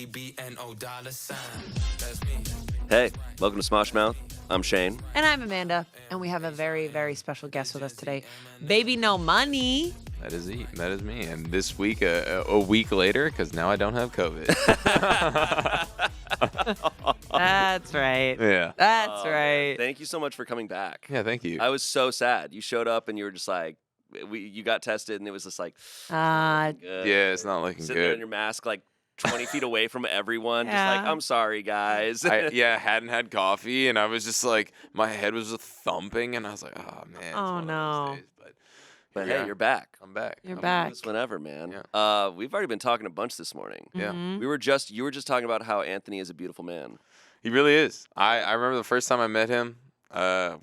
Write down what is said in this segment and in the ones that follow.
bbno $sign. That's me. Hey, welcome to Smosh Mouth. I'm Shayne. And I'm Amanda. And we have a very, very special guest with us today. Baby No Money. That is me. That is me. And this week, a week later, because now I don't have COVID. That's right. Yeah. That's right. Thank you so much for coming back. Yeah, thank you. I was so sad. You showed up and you were just like, you got tested and it was just like, Uh, good. Yeah, it's not looking Sitting there in good. your mask, like 20 feet away from everyone, just Yeah. like, I'm sorry, guys. I hadn't had coffee, and I was just like, my head was just thumping, and I was like, oh, man. It's Oh, one of no. those days. But here we hey, are. you're back. I'm back. You're I'm back. Just whenever, man. Yeah. We've already been talking a bunch this morning. Yeah. mhm. You were just talking about how Anthony is a beautiful man. He really is. I remember the first time I met him,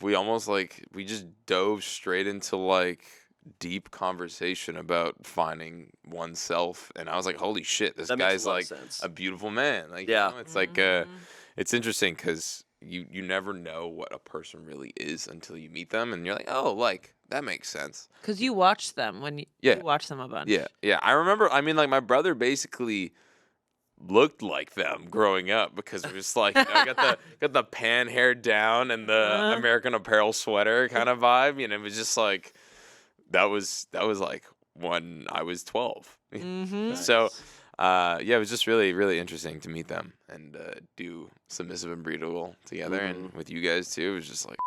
we just dove straight into like deep conversation about finding oneself, and I was like, holy shit, this That makes guy's a lot of like sense. a beautiful man. Like, Yeah. you know, it's like it's interesting because you never know what a person really is until you meet them, and you're like, oh, like that makes sense. Because you watch them when you watch them a bunch. Yeah. I remember. I mean, like my brother basically looked like them growing up because it was like, you know, got the pan hair down and the American Apparel sweater kind of vibe. You know, it was just like that was like when I was 12. Mm-hmm. So, it was just really, really interesting to meet them and do Submissive and Breedable together, and with you guys too. It was just like,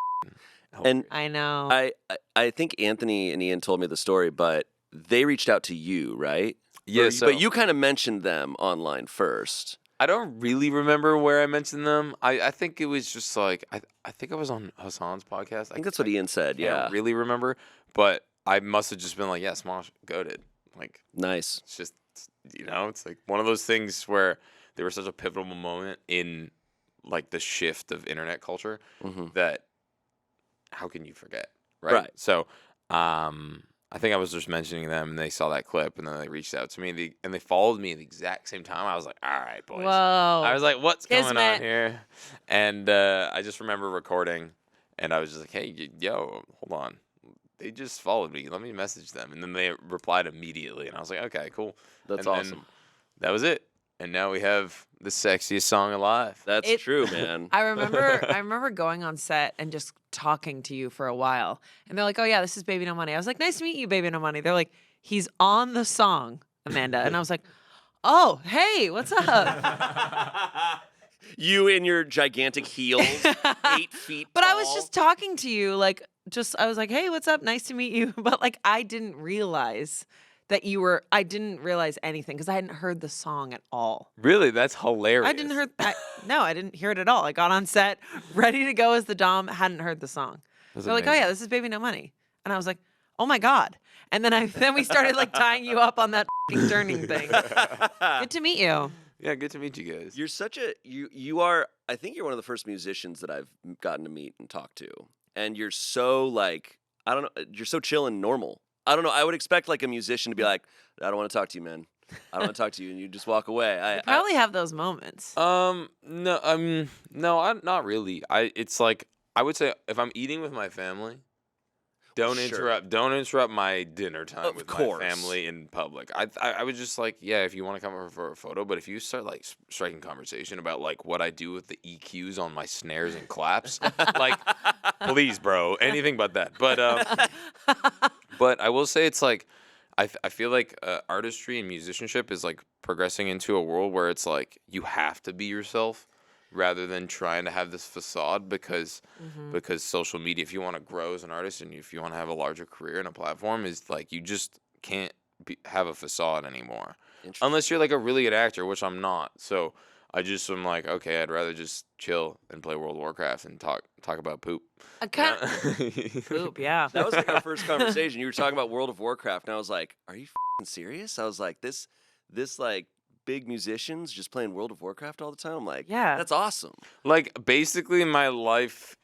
And I know. I think Anthony and Ian told me the story, but they reached out to you, right? yeah. But you kind of mentioned them online first. I don't really remember where I mentioned them. I think it was just like I think I was on Hassan's podcast. I think that's what Ian said. I Yeah. don't really remember, but I must have just been like, yeah, Smosh goated. Like, Nice. it's just, you know, it's like one of those things where they were such a pivotal moment in like the shift of internet culture that how can you forget, right? Right. So, I think I was just mentioning them, and they saw that clip, and then they reached out to me, and they followed me at the exact same time. I was like, all right, boys. Whoa. I was like, what's going on Kismet. here? And I just remember recording, and I was just like, hey, yo, hold on. They just followed me. Let me message them. And then they replied immediately, and I was like, okay, cool. That's And then awesome. that was it. And now we have the sexiest song alive. That's true, man. I remember going on set and just talking to you for a while. And they're like, oh, yeah, this is Baby No Money. I was like, nice to meet you, Baby No Money. They're like, he's on the song, Amanda. And I was like, oh, hey, what's up? You in your gigantic heels, 8 feet But I was tall. just talking to you, like, I was like, hey, what's up? Nice to meet you. But, like, I didn't realize that I didn't realize anything because I hadn't heard the song at all. Really? That's hilarious. I didn't hear it at all. I got on set, ready to go as the Dom, hadn't heard the song. That's They're like, oh, amazing. yeah, this is Baby No Money. And I was like, oh, my God. And then we started, like, tying you up on that f***ing turning thing. Good to meet you. Yeah, good to meet you guys. You're such a you are. I think you're one of the first musicians that I've gotten to meet and talk to, and you're so like I don't know. You're so chill and normal. I don't know. I would expect like a musician to be like, I don't want to talk to you, man. I don't want to talk to you, and you just walk away. You probably have those moments. No, not really. It's like I would say if I'm eating with my family, don't Sure. interrupt my dinner time Of with course. my family in public. I was just like, yeah, if you want to come over for a photo, but if you start like striking conversation about like what I do with the EQs on my snares and claps, like, please, bro, anything but that. But I will say it's like I feel like artistry and musicianship is like progressing into a world where it's like you have to be yourself rather than trying to have this facade because social media, if you want to grow as an artist and if you want to have a larger career and a platform, is like you just can't have a facade anymore unless you're like a really good actor, which I'm not. So I'm like, okay, I'd rather just chill and play World of Warcraft and talk about poop. Poop, yeah. That was like our first conversation. You were talking about World of Warcraft, and I was like, are you f***ing serious? I was like, this like big musicians just playing World of Warcraft all the time. I'm like, Yeah. that's awesome. Like basically my life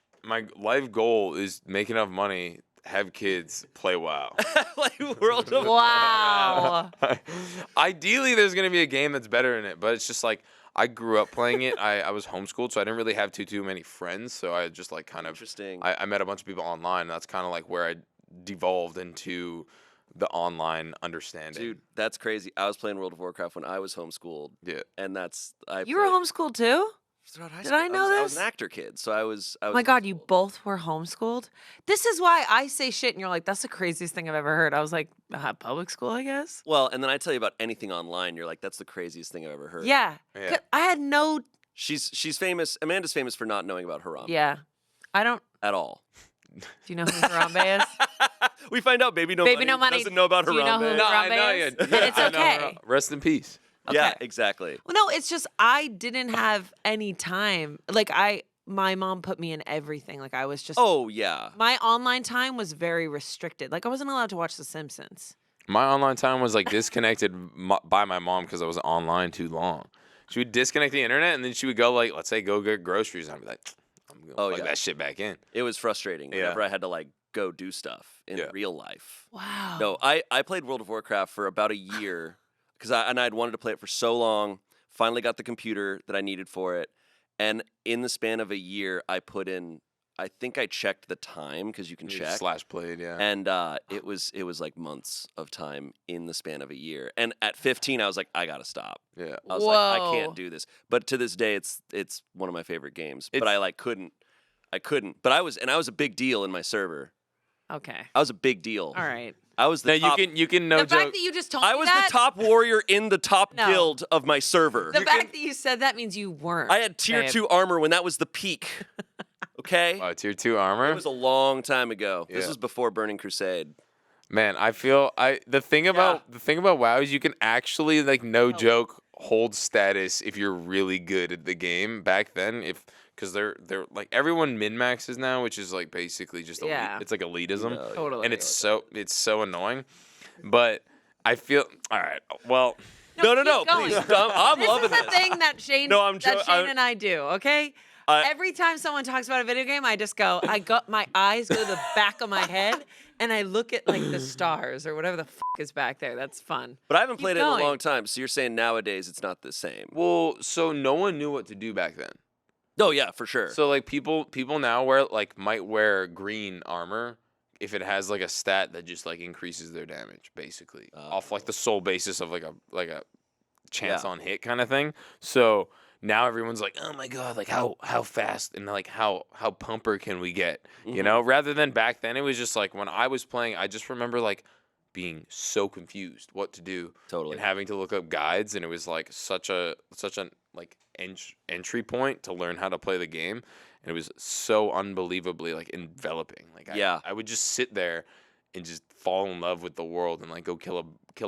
goal is make enough money, have kids, play WoW. Like World of Wow. Ideally, there's gonna be a game that's better in it, but it's just like I grew up playing it. I was homeschooled, so I didn't really have too many friends. So I just like kind of Interesting. I met a bunch of people online, and that's kind of like where I devolved into the online understanding. Dude, that's crazy. I was playing World of Warcraft when I was homeschooled. Yeah. And You were homeschooled too? throughout high Did school. I know I was this? an actor kid, so I was Oh my God, you homeschooled. both were homeschooled? This is why I say shit and you're like, that's the craziest thing I've ever heard. I was like, public school, I guess? Well, and then I tell you about anything online, you're like, that's the craziest thing I've ever heard. Yeah. Yeah. I had no, She's famous. Amanda's famous for not knowing about Harambe yeah. I don't, at all. do you know who Harambe is? We find out Baby No Baby Money No Money. doesn't know about Do you know Harambe. who No, I Harambe know is? you. And it's I know okay. her. Rest in peace. Yeah, Okay. exactly. Well, no, it's just I didn't have any time. Like my mom put me in everything. Like I was just, Oh yeah. my online time was very restricted. Like I wasn't allowed to watch The Simpsons. My online time was like disconnected by my mom because I was online too long. She would disconnect the internet and then she would go like, let's say, go get groceries. And I'd be like, I'm gonna plug yeah. that shit back in. It was frustrating Yeah. whenever I had to like go do stuff in Yeah. real life. Wow. No, I played World of Warcraft for about a year because I'd wanted to play it for so long. Finally got the computer that I needed for it, and in the span of a year, I put in. I think I checked the time because you can You check. Slash played, yeah. And it was like months of time in the span of a year. And at 15, I was like, I gotta stop. Yeah. I was like, I Whoa. can't do this. But to this day, it's one of my favorite games. But It's- I like couldn't. But I was a big deal in my server. Okay. I was a big deal. All right. I was the Now top. you can no The fact joke. that you just told I me was that, the top warrior in the top No. guild of my server. the fact that you said that means you weren't. I had tier babe. 2 armor when that was the peak. Okay. Tier 2 armor. It was a long time ago. This Yeah. was before Burning Crusade. Man, I feel the thing about WoW is you can actually like no joke hold status if you're really good at the game. Back then, because they're like everyone min maxes now, which is like basically just Yeah. it's like elitism, No, Totally. and it's so annoying. But I feel all right. Well, No, keep going. please. I'm This loving is the this. thing that Shayne, No, I'm that jo- Shayne I- and I do. Okay. I- Every time someone talks about a video game, I just go. My eyes go to the back of my head, and I look at like the stars or whatever the fuck is back there. That's fun. But I haven't Keep played it in going. a long time. So you're saying nowadays it's not the same? well, so no one knew what to do back then. Oh yeah, for sure. So like people now might wear green armor if it has like a stat that just like increases their damage, basically off like the sole basis of like a chance Yeah. on hit kind of thing. So now everyone's like, oh my god, like how fast and like how pumper can we get? You know, rather than back then it was just like when I was playing, I just remember like being so confused what to do Totally. and having to look up guides, and it was like such a like entry point to learn how to play the game, and it was so unbelievably like enveloping. Like I would just sit there and just fall in love with the world and like go kill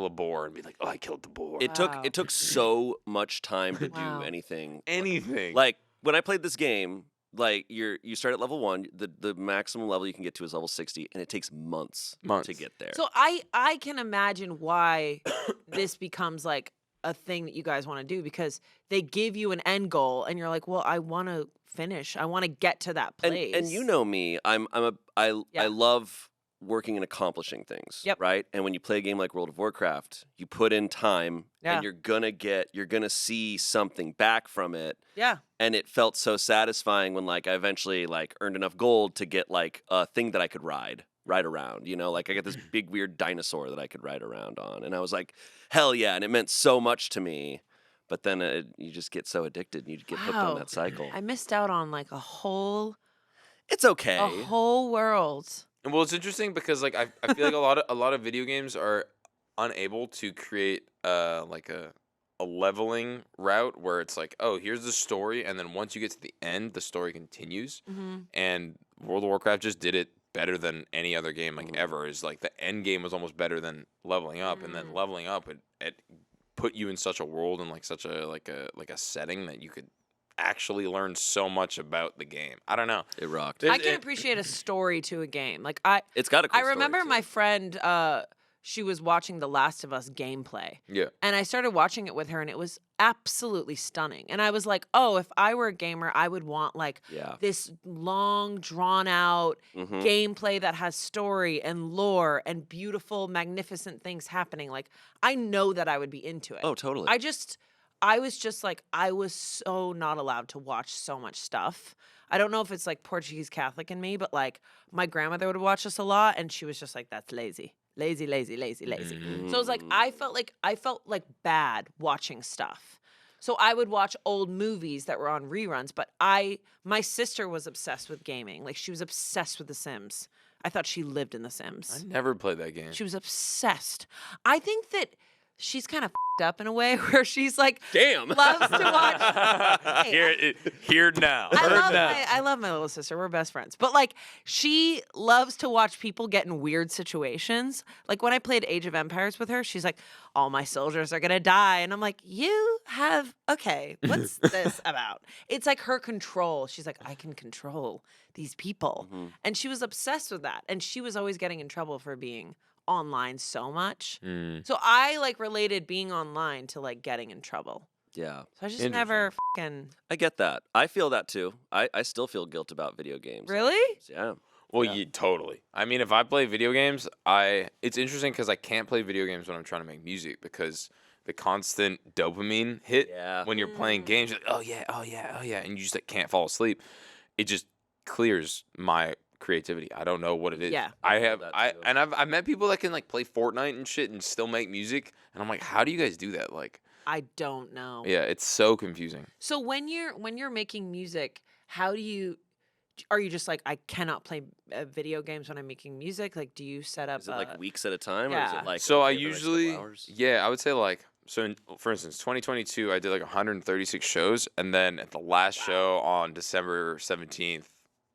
a boar and be like, oh, I killed the boar. It Wow. took so much time to Wow. do anything. Anything. Like when I played this game, like you start at level 1, the maximum level you can get to is level 60, and it takes months. to get there. So I can imagine why this becomes like a thing that you guys want to do, because they give you an end goal and you're like, well, I want to finish. I want to get to that place. And you know me, I Yeah. love working and accomplishing things. Yep. Right? And when you play a game like World of Warcraft, you put in time Yeah. and you're gonna see something back from it. Yeah. And it felt so satisfying when like I eventually like earned enough gold to get like a thing that I could ride around, you know, like I got this big weird dinosaur that I could ride around on, and I was like, hell yeah, and it meant so much to me. But then you just get so addicted, and you get hooked on Wow. that cycle. I missed out on like a whole It's okay. world. And well, it's interesting because like I feel like a lot of video games are unable to create like a leveling route where it's like, oh, here's the story, and then once you get to the end, the story continues. Mm-hmm. And World of Warcraft just did it better than any other game like ever. Is like the end game was almost better than leveling up, and then leveling up it put you in such a world and like such a like a setting that you could actually learn so much about the game. I don't know. It rocked. I can appreciate a story to a game. Like It's got a cool I remember story, too. my friend, she was watching The Last of Us gameplay. Yeah. And I started watching it with her, and it was absolutely stunning. And I was like, oh, if I were a gamer, I would want like Yeah. this long, drawn out Mhm. gameplay that has story and lore and beautiful, magnificent things happening. Like, I know that I would be into it. Oh, totally. I was just like, I was so not allowed to watch so much stuff. I don't know if it's like Portuguese Catholic in me, but like my grandmother would watch us a lot, and she was just like, that's lazy. lazy. Mm-hmm. So it was like I felt like bad watching stuff. So I would watch old movies that were on reruns, but my sister was obsessed with gaming. Like she was obsessed with The Sims. I thought she lived in The Sims. I never played that game. She was obsessed. I think that she's kind of up in a way where she's like, Damn. loves to watch. Here now. I love my little sister. We're best friends. But like, she loves to watch people get in weird situations. Like when I played Age of Empires with her, she's like, all my soldiers are going to die. And I'm like, okay, what's this about? It's like her control. She's like, I can control these people. Mm-hmm. And she was obsessed with that. And she was always getting in trouble for being online so much. So I like related being online to like getting in trouble. Yeah. So I just never fucking. I get that. I feel that too. I still feel guilt about video games. Really? Yeah. Well, you totally. I mean, if I play video games, it's interesting because I can't play video games when I'm trying to make music because the constant dopamine hit when you're playing games, you're like, oh yeah, and you just like, can't fall asleep. It just clears my creativity. I don't know what it is. Yeah. I've met people that can like play Fortnite and shit and still make music, and I'm like, how do you guys do that? Like, I don't know. yeah, it's so confusing. So when you're making music, are you just like, I cannot play video games when I'm making music? Like, do you set up? Is it like weeks at a time, or is Yeah. it like? So I okay, the next couple usually, hours? I would say like, for instance, 2022, I did like 136 shows, and then at the last show on December 17th,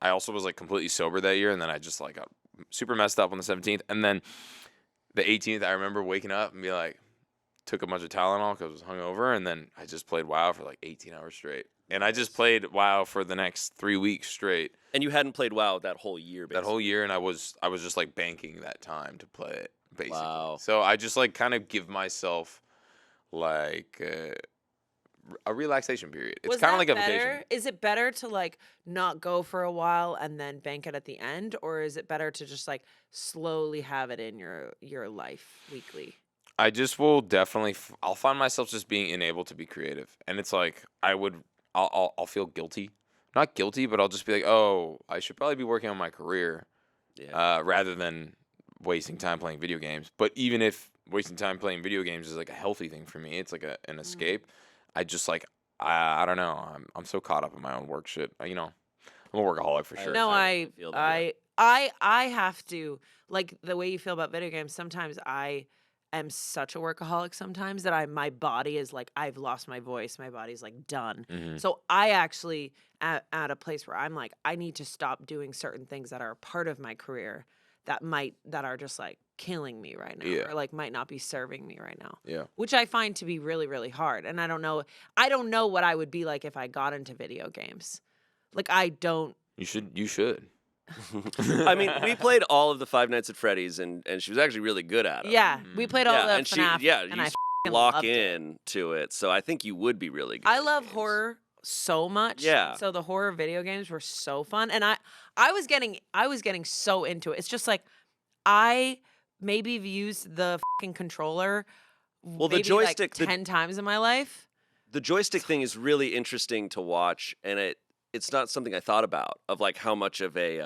I also was like completely sober that year, and then I just like got super messed up on the 17th, and then the 18th, I remember waking up and be like, took a bunch of Tylenol because I was hungover, and then I just played WoW for like 18 hours straight, and I just played WoW for the next 3 weeks straight. And you hadn't played WoW that whole year, basically. That whole year, and I was just like banking that time to play it, basically. Wow. So I just like kind of give myself like a relaxation period. It's kind of like a vacation. Is it better to like not go for a while and then bank it at the end, or is it better to just like slowly have it in your life weekly? I just will definitely. I'll find myself just being unable to be creative, and it's like I'll feel guilty. Not guilty, but I'll just be like, oh, I should probably be working on my career, rather than wasting time playing video games. But even if wasting time playing video games is like a healthy thing for me, it's like an escape. I just like I don't know. I'm so caught up in my own work shit. You know, I'm a workaholic for sure. No, I feel that, yeah. I have to, like the way you feel about video games. Sometimes I am such a workaholic sometimes that my body is like, I've lost my voice. My body's like done. So I actually at a place where I'm like, I need to stop doing certain things that are a part of my career that are just like killing me right now, or like might not be serving me right now. Yeah. Which I find to be really, really hard. And I don't know what I would be like if I got into video games. Like I don't. You should. I mean, we played all of the Five Nights at Freddy's, and she was actually really good at it. Yeah, we played all the and FNAF, and I you lock in to it. So I think you would be really good. I at love games. horror so much. Yeah. So the horror video games were so fun, and I was getting so into it. It's just like I maybe have used the fucking controller. Well, maybe the joystick like 10 times in my life. The joystick thing is really interesting to watch, and it's not something I thought about, of like how much of a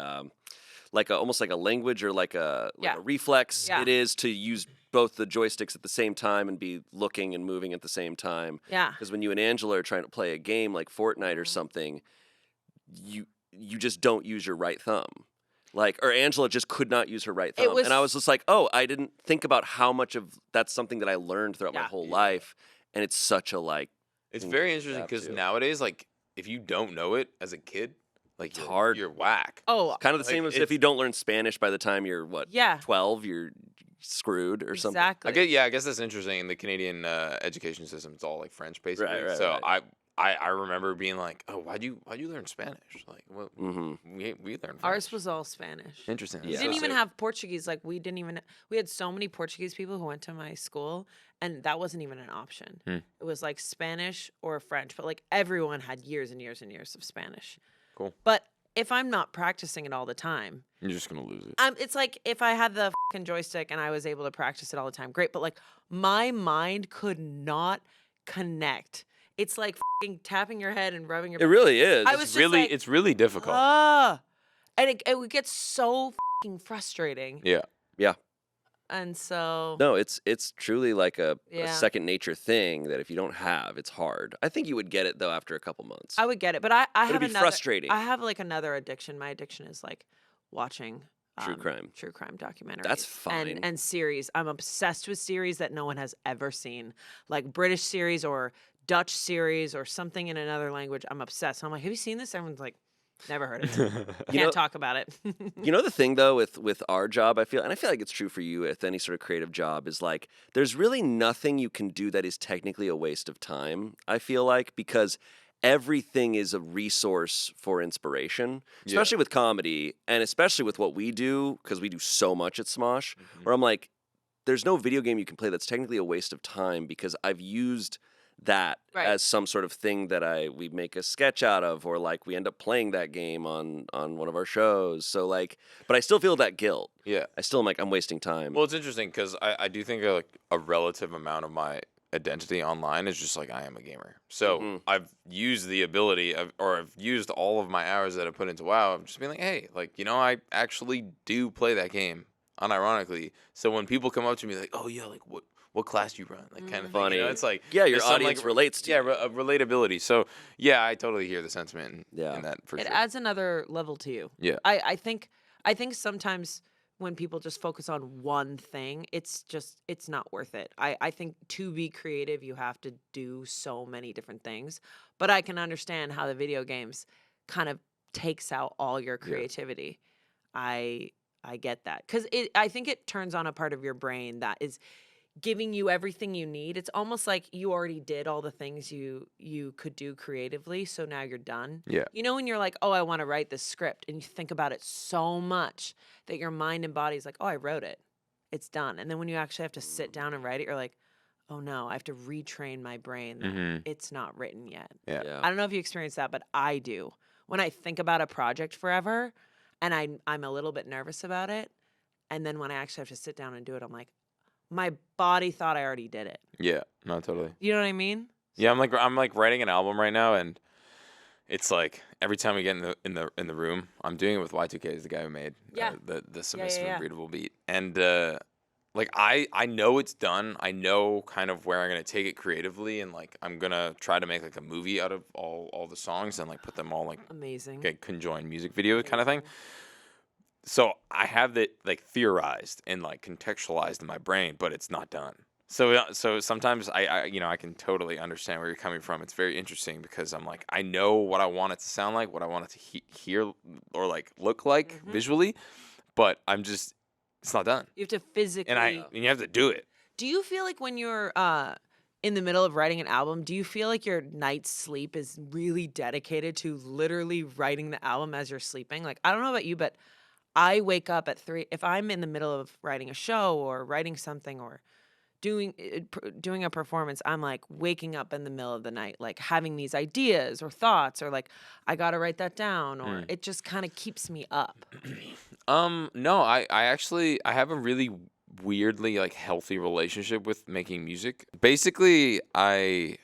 almost like a language or like a reflex it is to use both the joysticks at the same time and be looking and moving at the same time. Yeah. Because when you and Angela are trying to play a game like Fortnite or something, you just don't use your right thumb. Or Angela just could not use her right thumb. And I was just like, oh, I didn't think about how much of that's something that I learned throughout my whole life. And it's such a It's very interesting because nowadays, like, if you don't know it as a kid, like, it's hard. You're whack. Oh, kind of the same as if you don't learn Spanish by the time you're 12, you're screwed or something. Exactly. I guess that's interesting. In the Canadian education system, it's all like French basically. Right, so right. I remember being like, oh, why'd you learn Spanish? Like, what? We learned French. Ours was all Spanish. Interesting. We didn't even have Portuguese. Like we had so many Portuguese people who went to my school, and that wasn't even an option. It was like Spanish or French, but like everyone had years and years and years of Spanish. Cool. But if I'm not practicing it all the time, you're just gonna lose it. It's like if I had the fucking joystick and I was able to practice it all the time, great. But like my mind could not connect. It's like fucking tapping your head and rubbing your. It really is. It's really difficult. And it would get so fucking frustrating. Yeah. Yeah. And so No, it's truly like a Yeah. second nature thing that if you don't have, it's hard. I think you would get it though after a couple months. I would get it, but I But have it'd be another. frustrating. I have like another addiction. My addiction is like watching True crime. documentaries. That's fine. And series. I'm obsessed with series that no one has ever seen, like British series or Dutch series or something in another language. I'm obsessed. I'm like, have you seen this? Everyone's like, never heard of it. Can't talk about it. You know the thing though with our job, I feel like it's true for you with any sort of creative job, is like there's really nothing you can do that is technically a waste of time, I feel like, because everything is a resource for inspiration, especially with comedy and especially with what we do, because we do so much at Smosh, where I'm like, there's no video game you can play that's technically a waste of time because I've used that as some sort of thing that we make a sketch out of, or like we end up playing that game on one of our shows. So like, but I still feel that guilt. Yeah. I still am like, I'm wasting time. Well, it's interesting because I do think like a relative amount of my identity online is just like I am a gamer. So I've used the ability or I've used all of my hours that I put into WoW of just being like, hey, like, you know, I actually do play that game unironically. So when people come up to me like, oh yeah, like what class do you run? Like kind of Funny. thing. You know, it's like Yeah, your there's some, audience like, relates to yeah, you. Relatability. So yeah, I totally hear the sentiment in that for It sure. adds another level to you. Yeah. I think sometimes when people just focus on one thing, it's not worth it. I think to be creative, you have to do so many different things. But I can understand how the video games kind of takes out all your creativity. I get that. Because I think it turns on a part of your brain that is giving you everything you need. It's almost like you already did all the things you could do creatively, so now you're done. Yeah. You know when you're like, oh, I want to write this script, and you think about it so much that your mind and body is like, oh, I wrote it. It's done. And then when you actually have to sit down and write it, you're like, oh no, I have to retrain my brain that it's not written yet. Yeah. I don't know if you experience that, but I do. When I think about a project forever and I'm a little bit nervous about it, and then when I actually have to sit down and do it, I'm like, my body thought I already did it. Yeah. No, totally. You know what I mean? Yeah, I'm like writing an album right now, and it's like every time we get in the room, I'm doing it with Y2K, is the guy who made the Submissive and Breedable beat, and like I know it's done. I know kind of where I'm gonna take it creatively, and like I'm gonna try to make like a movie out of all the songs and like put them all like amazing, like conjoined music video kind of thing. So I have that like theorized and like contextualized in my brain, but it's not done. So sometimes I you know, I can totally understand where you're coming from. It's very interesting because I'm like, I know what I want it to sound like, what I want it to hear or like look like visually, but it's not done. You have to physically, And you have to do it. Do you feel like when you're in the middle of writing an album, do you feel like your night's sleep is really dedicated to literally writing the album as you're sleeping? Like, I don't know about you, but I wake up at 3. If I'm in the middle of writing a show or writing something or doing a performance, I'm like waking up in the middle of the night, like having these ideas or thoughts, or like I gotta write that down, or it just kind of keeps me up. No, I actually have a really weirdly like healthy relationship with making music. Basically, I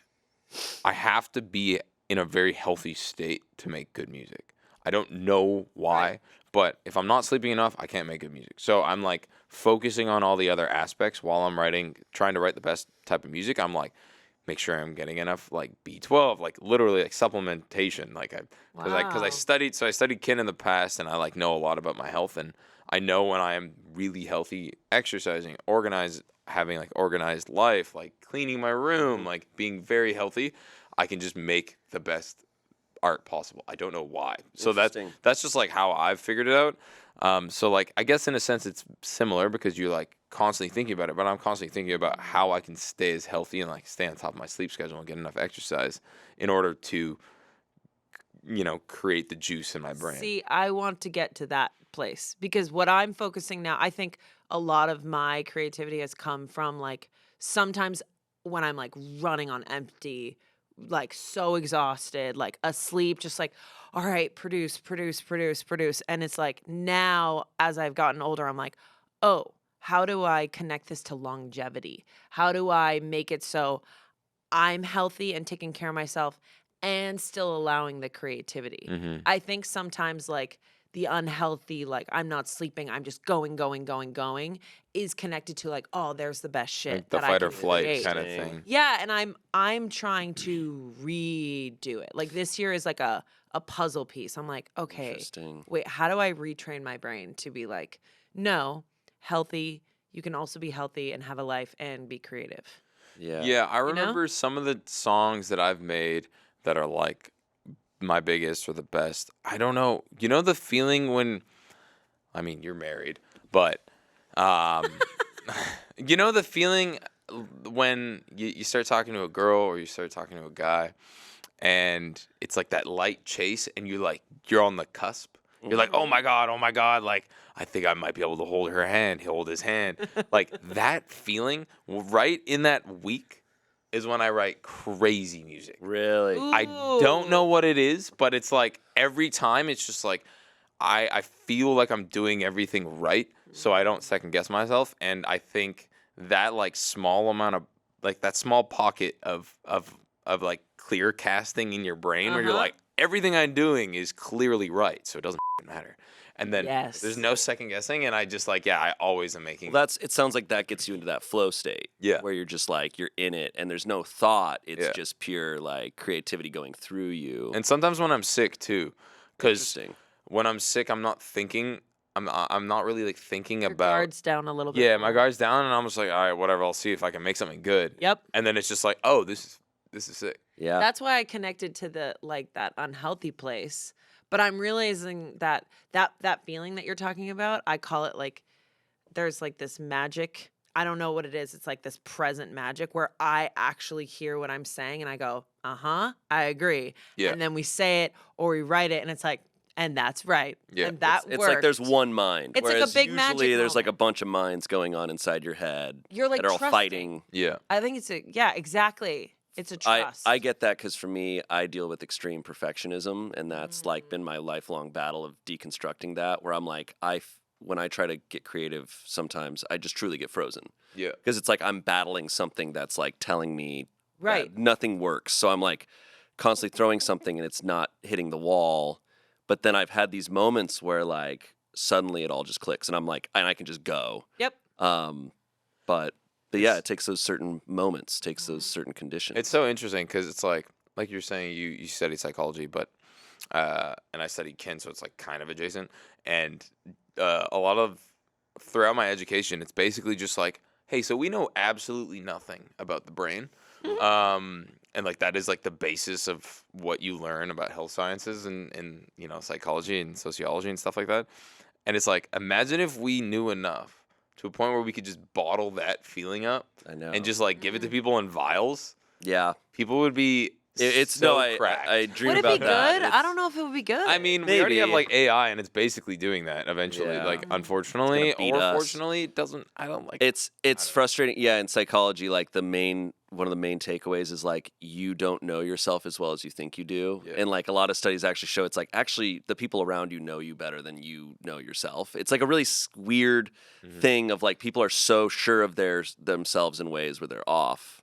have to be in a very healthy state to make good music. I don't know why, but if I'm not sleeping enough, I can't make good music. So I'm like focusing on all the other aspects while I'm trying to write the best type of music. I'm like, make sure I'm getting enough like B12, like literally like supplementation. Like because I studied kin in the past, and I like know a lot about my health, and I know when I am really healthy, exercising, having like organized life, like cleaning my room, like being very healthy, I can just make the best art possible. I don't know why. So that's just like how I've figured it out. So like I guess in a sense it's similar because you're like constantly thinking about it, but I'm constantly thinking about how I can stay as healthy and like stay on top of my sleep schedule and get enough exercise in order to, you know, create the juice in my brain. See, I want to get to that place because what I'm focusing now, I think a lot of my creativity has come from like sometimes when I'm like running on empty, like so exhausted, like asleep, just like, all right, produce. And it's like now as I've gotten older, I'm like, oh, how do I connect this to longevity? How do I make it so I'm healthy and taking care of myself and still allowing the creativity? I think sometimes like the unhealthy, like I'm not sleeping, I'm just going, is connected to like, oh, there's the best shit. Like the that I fight or can flight create. kind of thing. Yeah, and I'm trying to redo it. Like this year is like a puzzle piece. I'm like, okay, Interesting. wait, how do I retrain my brain to be like, no, healthy, you can also be healthy and have a life and be creative. Yeah. Yeah, I know? remember some of the songs that I've made that are like my biggest or the best. I don't know. You know the feeling when, I mean, you're married, but you know the feeling when you start talking to a girl or you start talking to a guy and it's like that light chase and you're on the cusp. You're like, oh my God, like, I think I might be able to hold her hand, hold his hand. Like, that feeling right in that week is when I write crazy music. Really? Ooh. I don't know what it is, but it's like every time it's just like, I feel like I'm doing everything right, so I don't second guess myself. And I think that like small amount of, like that small pocket of like clear casting in your brain where you're like, everything I'm doing is clearly right, so it doesn't matter. And then there's no second guessing, and I just like, I always am making. Well, it sounds like that gets you into that flow state. Yeah. Where you're just like, you're in it, and there's no thought. It's Yeah. just pure like creativity going through you. And sometimes when I'm sick too, because Interesting. when I'm sick, I'm not thinking. I'm not really like thinking Your about. guard's down a little bit. Yeah, my more. guard's down, and I'm just like, all right, whatever. I'll see if I can make something good. Yep. And then it's just like, oh, this is sick. Yeah. That's why I connected to the like that unhealthy place. But I'm realizing that feeling that you're talking about, I call it like there's like this magic. I don't know what it is. It's like this present magic where I actually hear what I'm saying and I go, I agree. Yeah. And then we say it or we write it and it's like, and that's right. Yeah. And that It's like there's worked. one mind. It's like a whereas big magic usually there's like a moment. bunch of minds going on inside your head You're like that are all trusting. fighting. Yeah. I think it's exactly. It's a trust. I get that because for me, I deal with extreme perfectionism, and that's like been my lifelong battle of deconstructing that. Where I'm like, when I try to get creative, sometimes I just truly get frozen. Yeah. Because it's like I'm battling something that's like telling me Right. that nothing works. So I'm like constantly throwing something and it's not hitting the wall. But then I've had these moments where like suddenly it all just clicks, and I'm like, and I can just go. Yep. But yeah, it takes those certain moments, takes those certain conditions. It's so interesting because it's like you're saying, you studied psychology, but and I studied kin, so it's like kind of adjacent. And a lot of throughout my education, it's basically just like, hey, so we know absolutely nothing about the brain, and like that is like the basis of what you learn about health sciences and psychology and sociology and stuff like that. And it's like, imagine if we knew enough to a point where we could just bottle that feeling up. I know. And just like give it to people in vials. Yeah. People would be cracked. I dream Would it about be that. good? I don't know if it would be good. I mean, we already have Maybe. like AI, and it's basically doing that eventually. Yeah. Like, unfortunately, It's gonna beat or us. fortunately, it doesn't. I don't like. It's frustrating. Yeah, in psychology, like one of the main takeaways is like you don't know yourself as well as you think you do. Yeah. And like a lot of studies actually show it's like actually the people around you know you better than you know yourself. It's like a really weird thing of like people are so sure of themselves in ways where they're off.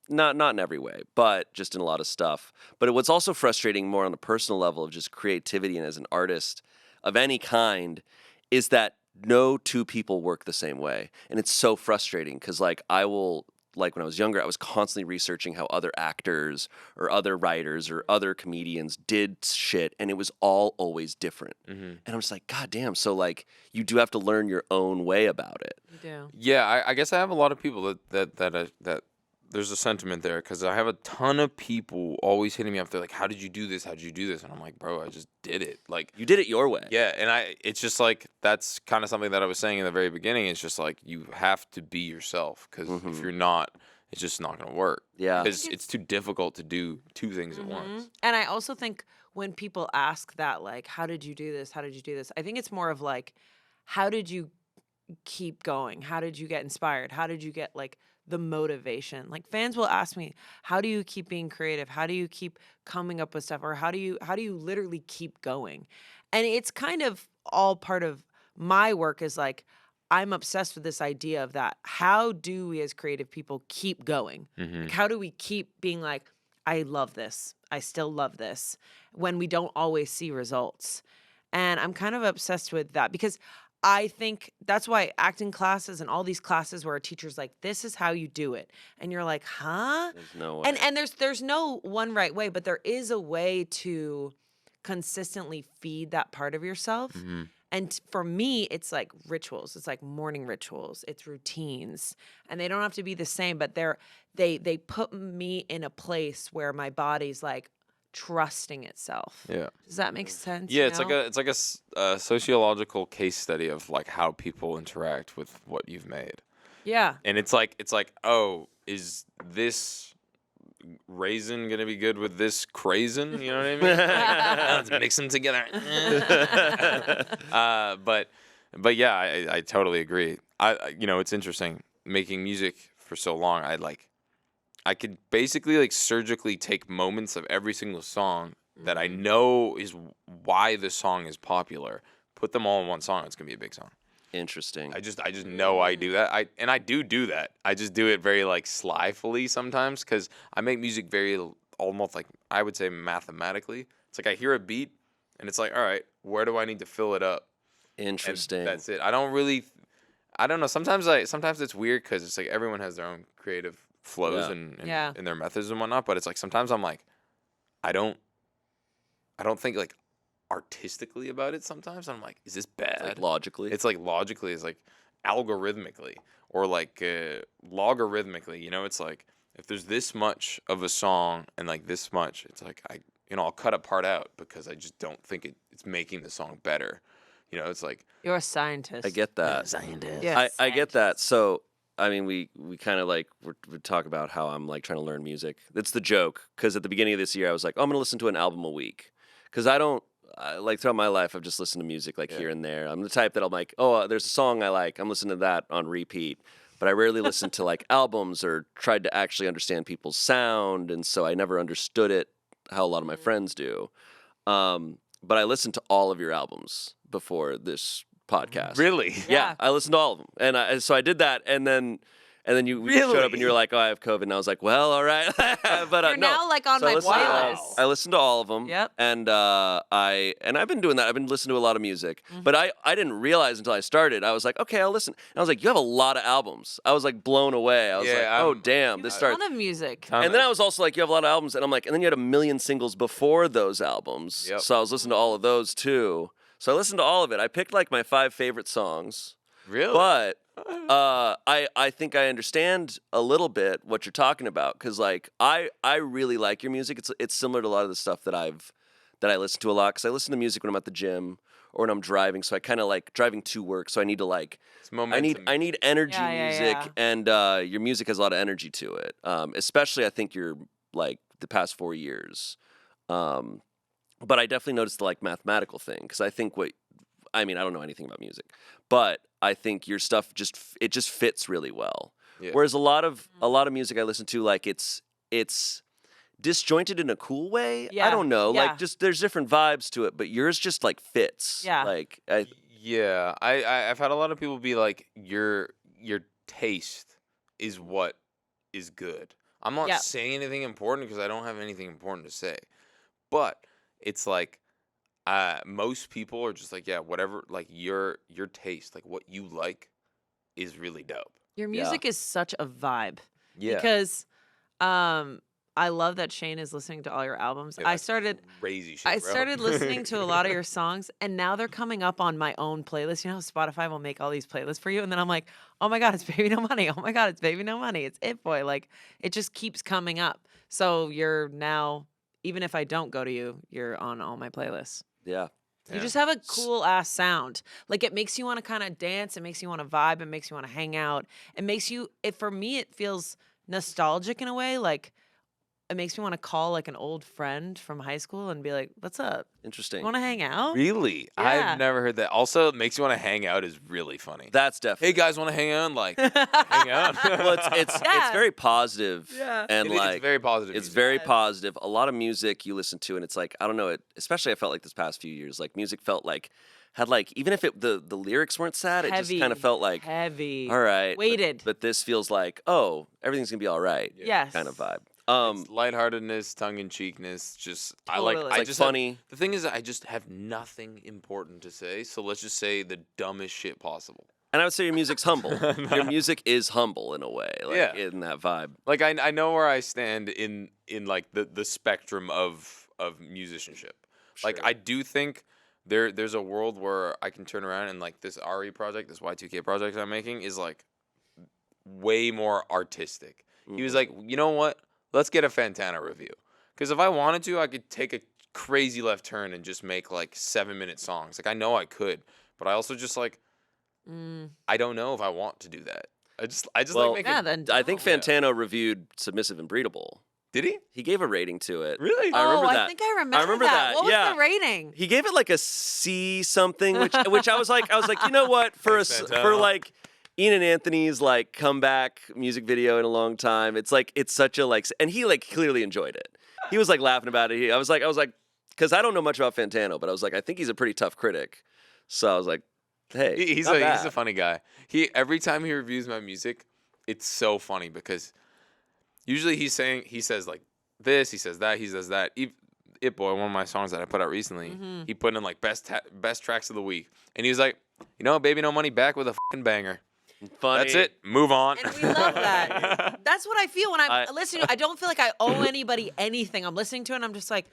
Not in every way, but just in a lot of stuff. But what's also frustrating more on a personal level of just creativity and as an artist of any kind is that no two people work the same way. And it's so frustrating because like when I was younger, I was constantly researching how other actors or other writers or other comedians did shit, and it was all always different. And I'm just like, God damn. So like you do have to learn your own way about it. You do. Yeah, I guess I have a lot of people that there's a sentiment there because I have a ton of people always hitting me up. They're like, "How did you do this? How did you do this?" And I'm like, "Bro, I just did it." Like You did it your way. yeah, and it's just like that's kind of something that I was saying in the very beginning. It's just like you have to be yourself because if you're not, it's just not gonna work. Yeah. because it's too difficult to do two things at once. And I also think when people ask that, like, how did you do this? How did you do this? I think it's more of like, how did you keep going? How did you get inspired? How did you get like the motivation? Like fans will ask me, how do you keep being creative? How do you keep coming up with stuff? Or how do you literally keep going? And it's kind of all part of my work is like, I'm obsessed with this idea of that. How do we as creative people keep going? Like, how do we keep being like, I love this. I still love this when we don't always see results. And I'm kind of obsessed with that because I think that's why acting classes and all these classes where a teacher's like, this is how you do it. And you're like, huh? There's no way. And there's no one right way, but there is a way to consistently feed that part of yourself. Mm-hmm. And for me, it's like rituals. It's like morning rituals. It's routines. And they don't have to be the same, but they put me in a place where my body's like trusting itself. Yeah. Does that make sense? Yeah, you it's know? like a sociological case study of like how people interact with what you've made. Yeah. And it's like, oh, is this raisin gonna be good with this craisin? You know what I mean? Let's mix them together. But yeah, I totally agree. It's interesting making music for so long. I could basically like surgically take moments of every single song that I know is why the song is popular, put them all in one song. It's gonna be a big song. Interesting. I just know I do that. I do that. I just do it very like slyfully sometimes because I make music very almost like I would say mathematically. It's like I hear a beat and it's like, all right, where do I need to fill it up? Interesting. And that's it. I don't know. Sometimes it's weird because it's like everyone has their own creative flows and their methods and whatnot. But it's like sometimes I'm like, I don't think like artistically about it. Sometimes I'm like, is this bad? It's like logically. It's like logically. It's like algorithmically or like logarithmically. You know, it's like if there's this much of a song and like this much, it's like I'll cut a part out because I just don't think it's making the song better. You know, it's like You're a scientist. I get that. scientist. Yeah. I get that. So, I mean, we kind of like, we talk about how I'm like trying to learn music. It's the joke. Because at the beginning of this year, I was like, oh, I'm going to listen to an album a week. Because like throughout my life, I've just listened to music like here and there. I'm the type that I'm like, oh, there's a song I like. I'm listening to that on repeat. But I rarely listen to like albums or tried to actually understand people's sound. And so I never understood it how a lot of my friends do. But I listened to all of your albums before this podcast. Really? Yeah, I listened to all of them, and so I did that, and then you showed up and you were like, "Oh, I have COVID," and I was like, "Well, all right." But You're no. now like on So my playlist. I playlist. listened to all of them. Yep. And I've been doing that. I've been listening to a lot of music, but I didn't realize until I started. I was like, okay, I'll listen. And I was like, you have a lot of albums. I was like blown away. I was like, oh damn, this starts. Ton of music. And then I was also like, you have a lot of albums, and I'm like, and then you had a million singles before those albums. Yep. So I was listening to all of those too. So I listened to all of it. I picked like my 5 favorite songs. Really? But I think I understand a little bit what you're talking about because like I really like your music. It's similar to a lot of the stuff that I listen to a lot because I listen to music when I'm at the gym or when I'm driving. So I kind of like driving to work. So I need to like I need energy music, and your music has a lot of energy to it. Especially I think you're like the past 4 years. But I definitely noticed the like mathematical thing because I think I don't know anything about music, but I think your stuff just fits really well. Yeah. Whereas a lot of music I listen to, like it's disjointed in a cool way. Yeah. I don't know, like just there's different vibes to it, but yours just like fits. Yeah. Like I've had a lot of people be like, your taste is what is good. I'm not saying anything important because I don't have anything important to say, but it's like. Most people are just like, yeah, whatever, like your taste, like what you like is really dope. Your music is such a vibe. Yeah. Because I love that Shayne is listening to all your albums. Yeah, I started crazy shit, I bro. started listening to a lot of your songs, and now they're coming up on my own playlist. You know how Spotify will make all these playlists for you? And then I'm like, oh my God, it's Baby No Money. Oh my God, it's Baby No Money. It's It Boy. Like, it just keeps coming up. So you're now, even if I don't go to you, you're on all my playlists. Yeah. You just have a cool ass sound. Like it makes you want to kind of dance. It makes you want to vibe. It makes you want to hang out. For me, it feels nostalgic in a way. Like it makes me want to call like an old friend from high school and be like, what's up? Interesting. Want to hang out? Really? Yeah. I've never heard that. Also, it makes you want to hang out is really funny. That's definitely. Hey guys, want to hang out? Like, hang out. Well, it's very positive. Yeah. And It's very positive. It's music. very positive. A lot of music you listen to, and it's like, I don't know, especially I felt like this past few years, like music felt like, had like, even if the lyrics weren't sad, it just kind of felt like, heavy. all right. Weighted. But this feels like, oh, everything's going to be all right. Yes. Kind of vibe. It's lightheartedness, tongue-in-cheekness, just I like. Totally. I Like just funny. the thing is, I just have nothing important to say, so let's just say the dumbest shit possible. And I would say your music's humble. Your music is humble in a way, like in that vibe. Like I know where I stand in like the spectrum of musicianship. Like Sure. I do think there's a world where I can turn around and like this RE project, this Y2K project I'm making is like way more artistic. He was like, you know what? Let's get a Fantana review. Because if I wanted to, I could take a crazy left turn and just make like 7-minute songs. Like I know I could, but I also just like I don't know if I want to do that. I just Well, like making. then I think don't. Fantano reviewed Submissive and Breedable. Did he? He gave a rating to it. Really? I remember that. I think I remember that. What was yeah. the rating? He gave it like a C something, which I was like, you know what? For Thanks, for Fantano. like Ian and Anthony's like comeback music video in a long time. It's like it's such a like, and he like clearly enjoyed it. He was like laughing about it. I was like, because I don't know much about Fantano, but I was like, I think he's a pretty tough critic. So I was like, hey, He's not a bad. funny guy. Every time he reviews my music, it's so funny because usually he says like this, he says that, he says that. It Boy, one of my songs that I put out recently, he put in like best tracks of the week, and he was like, you know, Baby No Money back with a fucking banger. Funny. That's it. Move on. And we love that. That's what I feel when I'm listening. I don't feel like I owe anybody anything. I'm listening to it and I'm just like,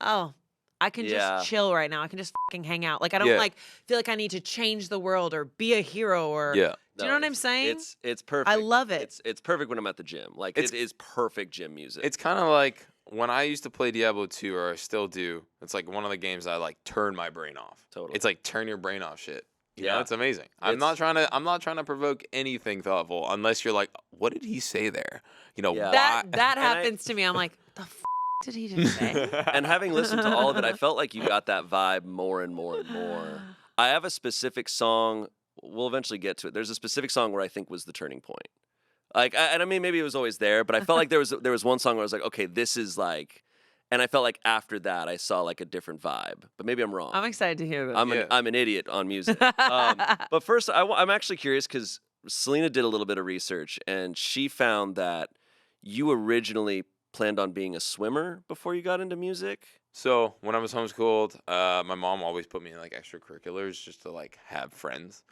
oh, I can Yeah. just chill right now. I can just fucking hang out. Like I don't Yeah. like feel like I need to change the world or be a hero or Yeah. Do you know what I'm saying? It's perfect. I love it. It's perfect when I'm at the gym. Like it is perfect gym music. It's kind of like when I used to play Diablo 2, or I still do. It's like one of the games I like turn my brain off. Totally. It's like turn your brain off shit. You know, Yeah. it's amazing. I'm not trying to provoke anything thoughtful unless you're like, what did he say there? You know, Yeah. why? that And I- happens to me. I'm like, the did he just say? And having listened to all of it, I felt like you got that vibe more and more and more. I have a specific song. We'll eventually get to it. There's a specific song where I think was the turning point. Like, and I mean, maybe it was always there, but I felt like there was one song where I was like, okay, this is like, and I felt like after that I saw like a different vibe. But maybe I'm wrong. I'm excited to hear this. I'm an idiot on music. But first, I'm actually curious because Selina did a little bit of research and she found that you originally planned on being a swimmer before you got into music. So when I was homeschooled, my mom always put me in like extracurriculars just to like have friends.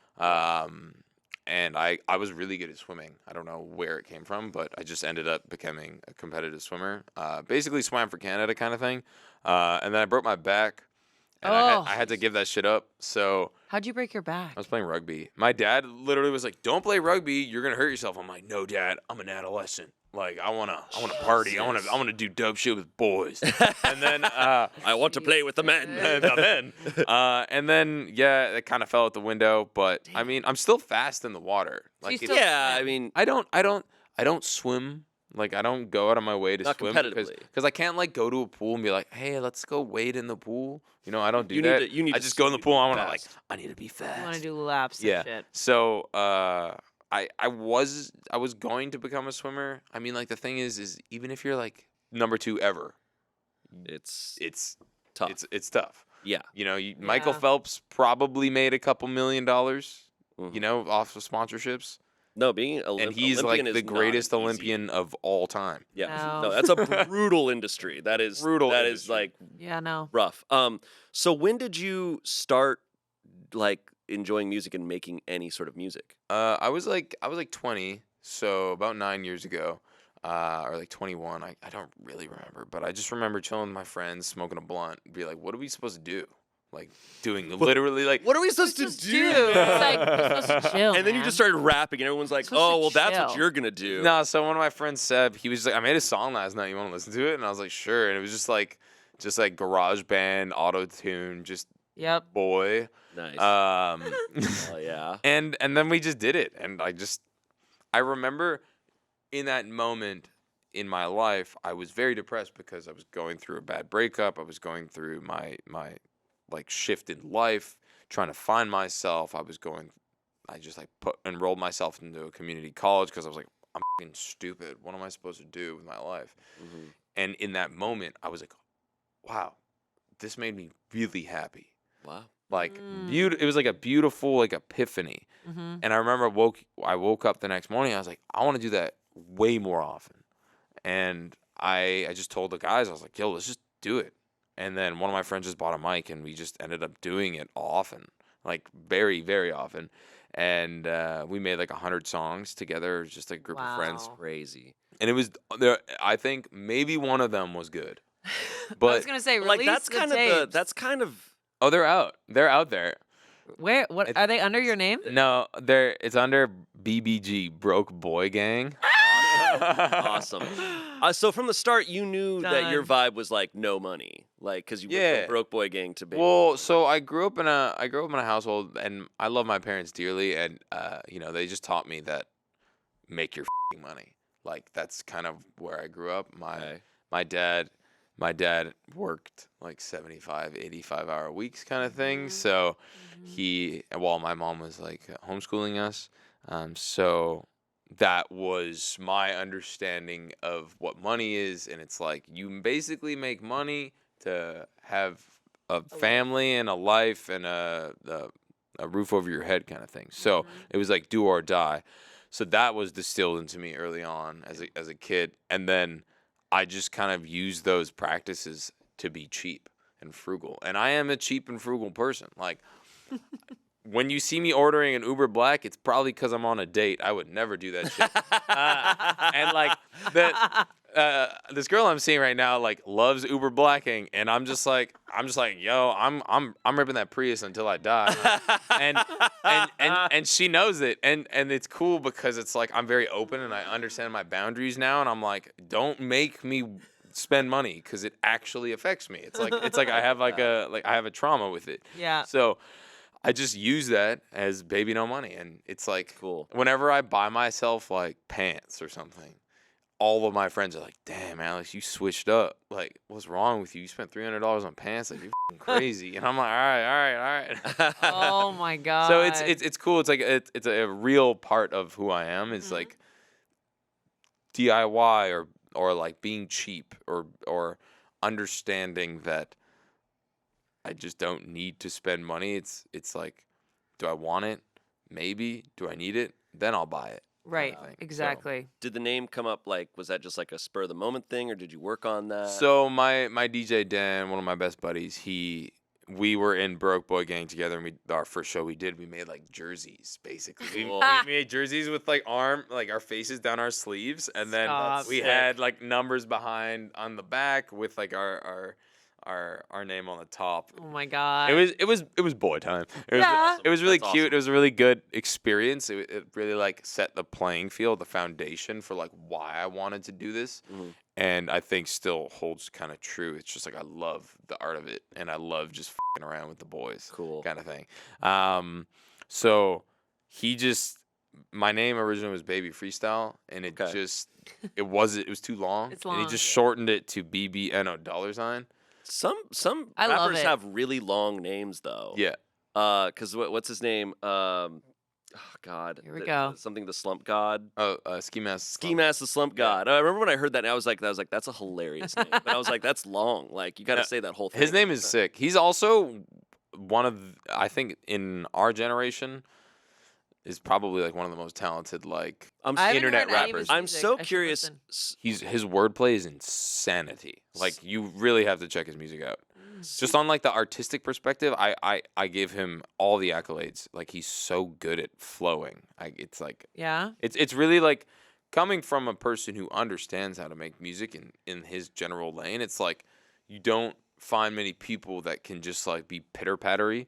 And I was really good at swimming. I don't know where it came from, but I just ended up becoming a competitive swimmer. Basically swam for Canada kind of thing. And then I broke my back, and I had to give that shit up. So How'd you break your back? I was playing rugby. My dad literally was like, "Don't play rugby. You're gonna hurt yourself." I'm like, "No, Dad. I'm an adolescent. Like, I wanna party. I wanna do dope shit with boys." And then I want to play with the men. and then yeah, it kind of fell out the window. But I mean, I'm still fast in the water. Like, still- Yeah, I mean, I don't swim. Like, I don't go out of my way to Not swim competitively. because I can't like go to a pool and be like, "Hey, let's go wade in the pool." You know, I don't do You need that. to- you need I to just go in the be pool. I want to like, fast. I need to be fast. I want to do laps Yeah. and shit. So I was going to become a swimmer. I mean, like the thing is even if you're like number 2 ever, it's tough. tough. It's tough. Yeah. You know, Michael Yeah. Phelps probably made a couple $1 million, Mhm. you know, off of sponsorships. No, being And he's Olympian like is the not greatest easy. Olympian of all time. Yeah, No. no, that's a brutal industry. That is Brutal That is industry. like Yeah, no. rough. So when did you start like enjoying music and making any sort of music? I was like 20, so about 9 years ago, or like 21. I don't really remember, but I just remember chilling with my friends, smoking a blunt, and be like, "What are we supposed to do?" Like doing literally like. What are we supposed Just do. It's like you're supposed to chill. And then you man. just started rapping, and everyone's like, Supposed to "Oh, well, that's what chill. you're gonna do." No, so one of my friends, Seb, he was like, "I made a song last night. You want to listen to it?" And I was like, "Sure." And it was just like garage band, auto tune, just Yep. boy. Nice. Oh Yeah. and then we just did it, and I remember in that moment in my life, I was very depressed because I was going through a bad breakup. I was going through my like shift in life, trying to find myself. I just like enrolled myself into a community college because I was like, I'm fucking stupid. What am I supposed to do with my life? Mhm. And in that moment, I was like, wow, this made me really happy. Wow. Like it was like a beautiful like epiphany. Mm-hmm. And I remember I woke up the next morning. I was like, I want to do that way more often. And I just told the guys, I was like, yo, let's just do it. And then one of my friends just bought a mic, and we just ended up doing it often, like very, very often. And we made like 100 songs together, just a group of friends. Wow. Crazy. And it was there. I think maybe one of them was good, I but was gonna say, Like release that's the kind of tapes. that's kind of oh, they're out. They're out there. Where? What are they under your name? No, it's under BBG, Broke Boy Gang. awesome. So from the start, you knew that your Done. vibe was like no money, like because you went Yeah. from Broke Boy Gang to Baby. Well, so I grew up in a household, and I love my parents dearly, and they just taught me that make your f***ing money. Like that's kind of where I grew up. My dad worked like 75, 85-hour weeks kind of thing. So while my mom was like homeschooling us, so that was my understanding of what money is. And it's like you basically make money to have a family and a life and a roof over your head kind of thing. So it was like do or die. So that was distilled into me early on as a kid. And then I just kind of used those practices to be cheap and frugal. And I am a cheap and frugal person. Like when you see me ordering an Uber Black, it's probably because I'm on a date. I would never do that shit. And like this girl I'm seeing right now like loves Uber Blacking, and I'm just like, yo, I'm ripping that Prius until I die. and she knows it, and it's cool because it's like I'm very open and I understand my boundaries now, and I'm like, don't make me spend money because it actually affects me. It's like I have I have a trauma with it. Yeah. So I just use that as baby no money, and it's like Cool. Whenever I buy myself like pants or something, all of my friends are like, "Damn, Alex, you switched up. Like, what's wrong with you? You spent $300 on pants. Like, you're f***ing crazy." And I'm like, "All right." Oh my god. So it's cool. It's like it's a real part of who I am. It's like DIY or like being cheap or understanding that I just don't need to spend money. It's like, do I want it? Maybe. Do I need it? Then I'll buy it. right. thing. So- Exactly. Did the name come up like, was that just like a spur of the moment thing, or did you work on that? So my DJ Dan, one of my best buddies, we were in Broke Boy Gang together, and our first show we made like jerseys basically. Cool. We made jerseys with like our faces down our sleeves, and then Stop. we had like numbers behind on the back with like our name on the top. Oh my god. It was boy time. It was really That's cute. awesome. It was a really good experience. It really like set the playing field, the foundation for like why I wanted to do this. Mhm. And I think still holds kind of true. It's just like I love the art of it, and I love just f***ing around with the boys, Cool. kind of thing. So my name originally was Baby Freestyle, and it Okay. it was too long. It's And he long. just shortened it to BBNO $. Some I love rappers it. have really long names though. Yeah. Cause what's his name? Oh God. Here we go. Something the Slump God. Ski Mask. Ski Mask the Slump God. I remember when I heard that, and I was like, that's a hilarious name. But I was like, that's long. Like you got to say that whole thing. His name is sick. He's also one of, I think, in our generation, is probably like one of the most talented like I'm I haven't internet heard any of rappers. his I'm music. so I should curious. listen. his wordplay is insanity. Like you really have to check his music out. Just on like the artistic perspective, I give him all the accolades. Like he's so good at flowing. It's like Yeah. it's really like coming from a person who understands how to make music in his general lane. It's like you don't find many people that can just like be pitter pattery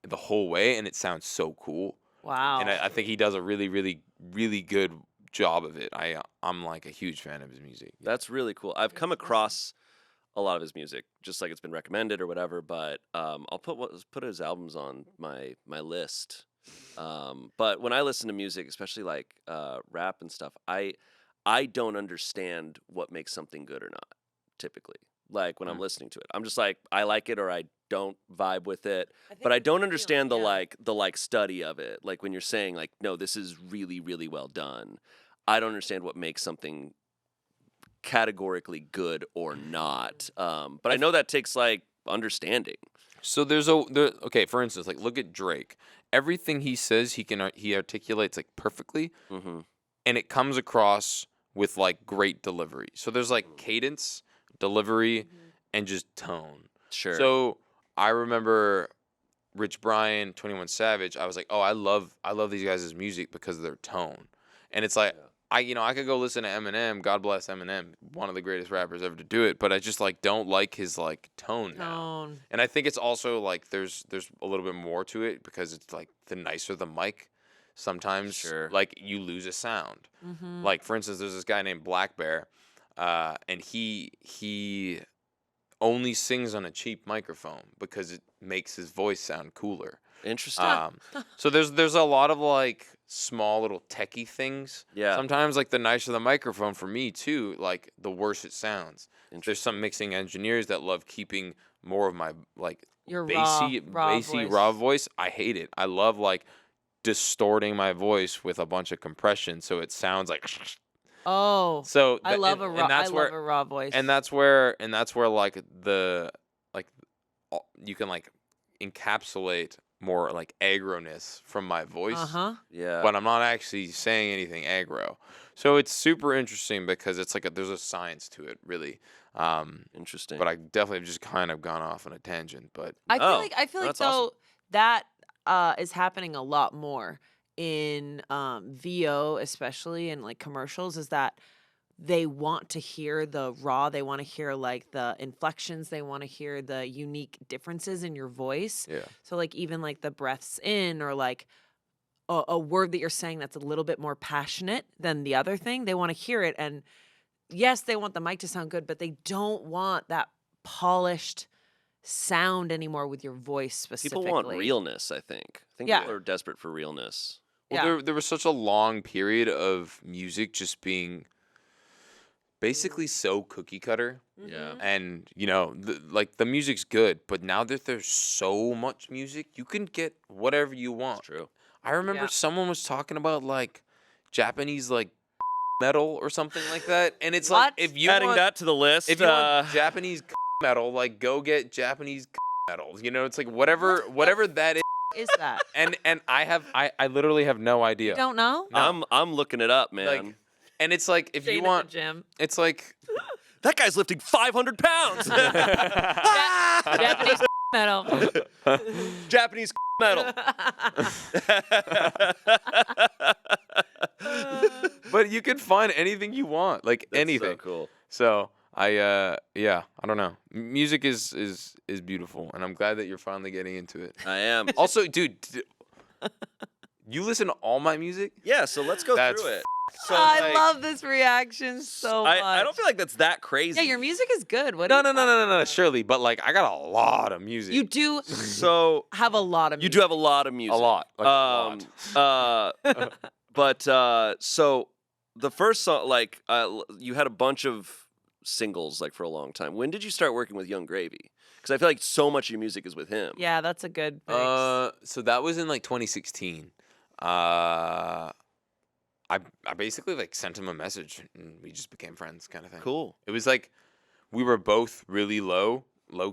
the whole way, and it sounds so cool. Wow. And I think he does a really, really, really good job of it. I'm like a huge fan of his music. That's really cool. I've come across a lot of his music, just like it's been recommended or whatever. But I'll put his albums on my list. But when I listen to music, especially like rap and stuff, I don't understand what makes something good or not. Typically, like when I'm listening to it, I'm just like I like it or I don't vibe with it. But I don't understand the study of it. Like when you're saying like, no, this is really, really well done. I don't understand what makes something categorically good or not. But I know that takes like understanding. So okay, for instance, like look at Drake. Everything he says, he articulates like perfectly, Mm-hmm. and it comes across with like great delivery. So there's like cadence, delivery, and just tone. Sure. So I remember Rich Brian, 21 Savage. I was like, oh, I love these guys' music because of their tone. And it's like I could go listen to Eminem. God bless Eminem, one of the greatest rappers ever to do it. But I just like don't like his like tone now. And I think it's also like there's a little bit more to it because it's like the nicer the mic, sometimes like you lose a sound. Like for instance, there's this guy named Black Bear, and he only sings on a cheap microphone because it makes his voice sound cooler. Interesting. So there's a lot of like small little techie things. Yeah. Sometimes like the nicer the microphone for me too, like the worse it sounds. There's some mixing engineers that love keeping more of my like Your bassy voice. raw voice. I hate it. I love like distorting my voice with a bunch of compression so it sounds like Oh, so I love a raw. that's I where, love a raw voice. and that's where like you can like encapsulate more like aggro-ness from my voice. Yeah. But I'm not actually saying anything aggro. So it's super interesting because it's like there's a science to it, really. Interesting. But I definitely have just kind of gone off on a tangent. But I feel like that's though awesome. that is happening a lot more in VO, especially in like commercials, is that they want to hear the raw, they want to hear like the inflections, they want to hear the unique differences in your voice. yeah. So like even like the breaths in or like a word that you're saying that's a little bit more passionate than the other thing, they want to hear it. And yes, they want the mic to sound good, but they don't want that polished sound anymore with your voice specifically. People want realness, I think. I think people are desperate for realness. Well, there was such a long period of music just being basically so cookie cutter. Yeah. And, like the music's good, but now that there's so much music, you can get whatever you want. That's true. I remember someone was talking about like Japanese like metal or something like that. And it's like, if you Adding that to the list. if you want Japanese metal, like go get Japanese metal. It's like whatever that Is that? and I literally have no idea. You don't know? I'm looking it up, man. Like, and it's like if Shayne you at want, the gym. it's like that guy's lifting 500 pounds. Japanese metal. Japanese metal. but you can find anything you want, like That's anything. So cool. So I don't know. Music is beautiful, and I'm glad that you're finally getting into it. I am. Also, dude, you listen to all my music? Yeah, so let's go That's through it. So I love this reaction so much. I don't feel like that's that crazy. Yeah, your music is good. What? No, surely, but like I got a lot of music. You do So have a lot of. you music. do have a lot of music. a lot, like a lot. But so the first song, like you had a bunch of singles like for a long time. When did you start working with Young Gravy? Because I feel like so much of your music is with him. Yeah, that's a good. So that was in like 2016. I basically like sent him a message and we just became friends, kind of thing. Cool. It was like we were both really low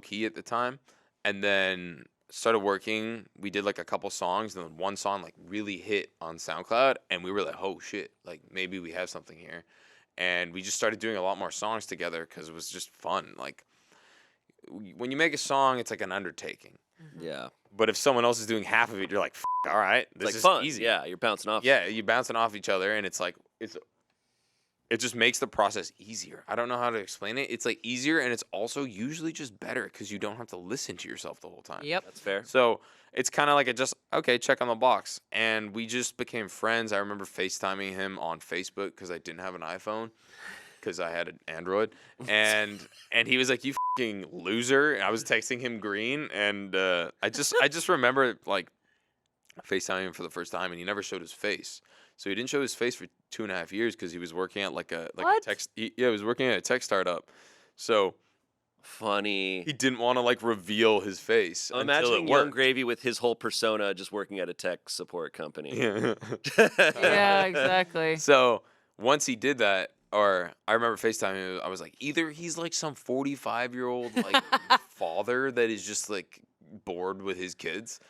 key at the time, and then started working. We did like a couple songs, and then one song like really hit on SoundCloud, and we were like, oh shit, like maybe we have something here. And we just started doing a lot more songs together because it was just fun. Like when you make a song, it's like an undertaking. Yeah. But if someone else is doing half of it, you're like, all right, this It's like is fun. easy. Yeah, you're bouncing off. Yeah, you're bouncing off each other, and it's like it just makes the process easier. I don't know how to explain it. It's like easier, and it's also usually just better because you don't have to listen to yourself the whole time. Yep. That's fair. So it's kind of like check on the box, and we just became friends. I remember FaceTiming him on Facebook because I didn't have an iPhone because I had an Android, and he was like, "You fucking loser," and I was texting him green, and I just remember like FaceTiming him for the first time, and he never showed his face. So he didn't show his face for 2.5 years because he was working at like a tech. He was working at a tech startup. So Funny. he didn't want to like reveal his face. I'm until imagining it Young worked. Gravy with his whole persona just working at a tech support company. Yeah. Yeah, exactly. So once he did that, or I remember FaceTiming him, I was like, either he's like some 45-year-old like father that is just like bored with his kids,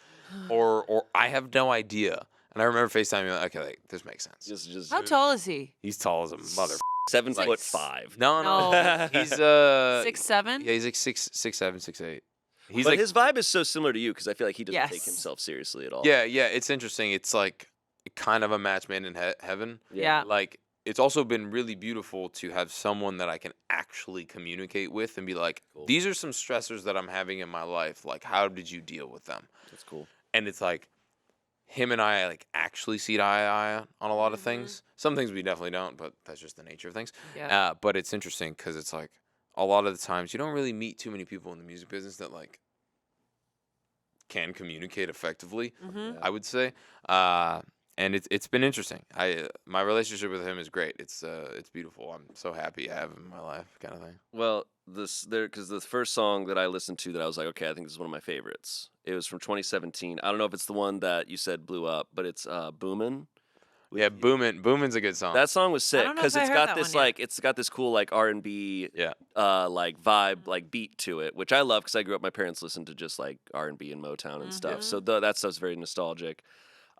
or I have no idea. And I remember FaceTiming, like, okay, like, this makes sense. Just How tall is he? He's tall as a mother. 7'5". No. No. He's 6'7"? Yeah, he's like 6'7", 6'8". He's But like his vibe is so similar to you because I feel like he doesn't take Yes. himself seriously at all. yeah. It's interesting. It's like kind of a match made in heaven. Yeah. Like it's also been really beautiful to have someone that I can actually communicate with and be like, these are some stressors that I'm having in my life. Like, how did you deal with them? That's cool. And it's like him and I like actually see eye to eye on a lot of things. Some things we definitely don't, but that's just the nature of things. Yeah. But it's interesting because it's like a lot of the times you don't really meet too many people in the music business that like can communicate effectively, I would say. And it's been interesting. My relationship with him is great. It's beautiful. I'm so happy I have him in my life, kind of thing. Well, because the first song that I listened to that I was like, okay, I think this is one of my favorites. It was from 2017. I don't know if it's the one that you said blew up, but it's Boomin'. Yeah, Boomin's a good song. That song was sick don't know because if I it's heard got that this one yet. like it's got this cool like R&B like vibe like beat to it, which I love because I grew up. My parents listened to just like R&B and Motown and stuff, so that stuff's very nostalgic.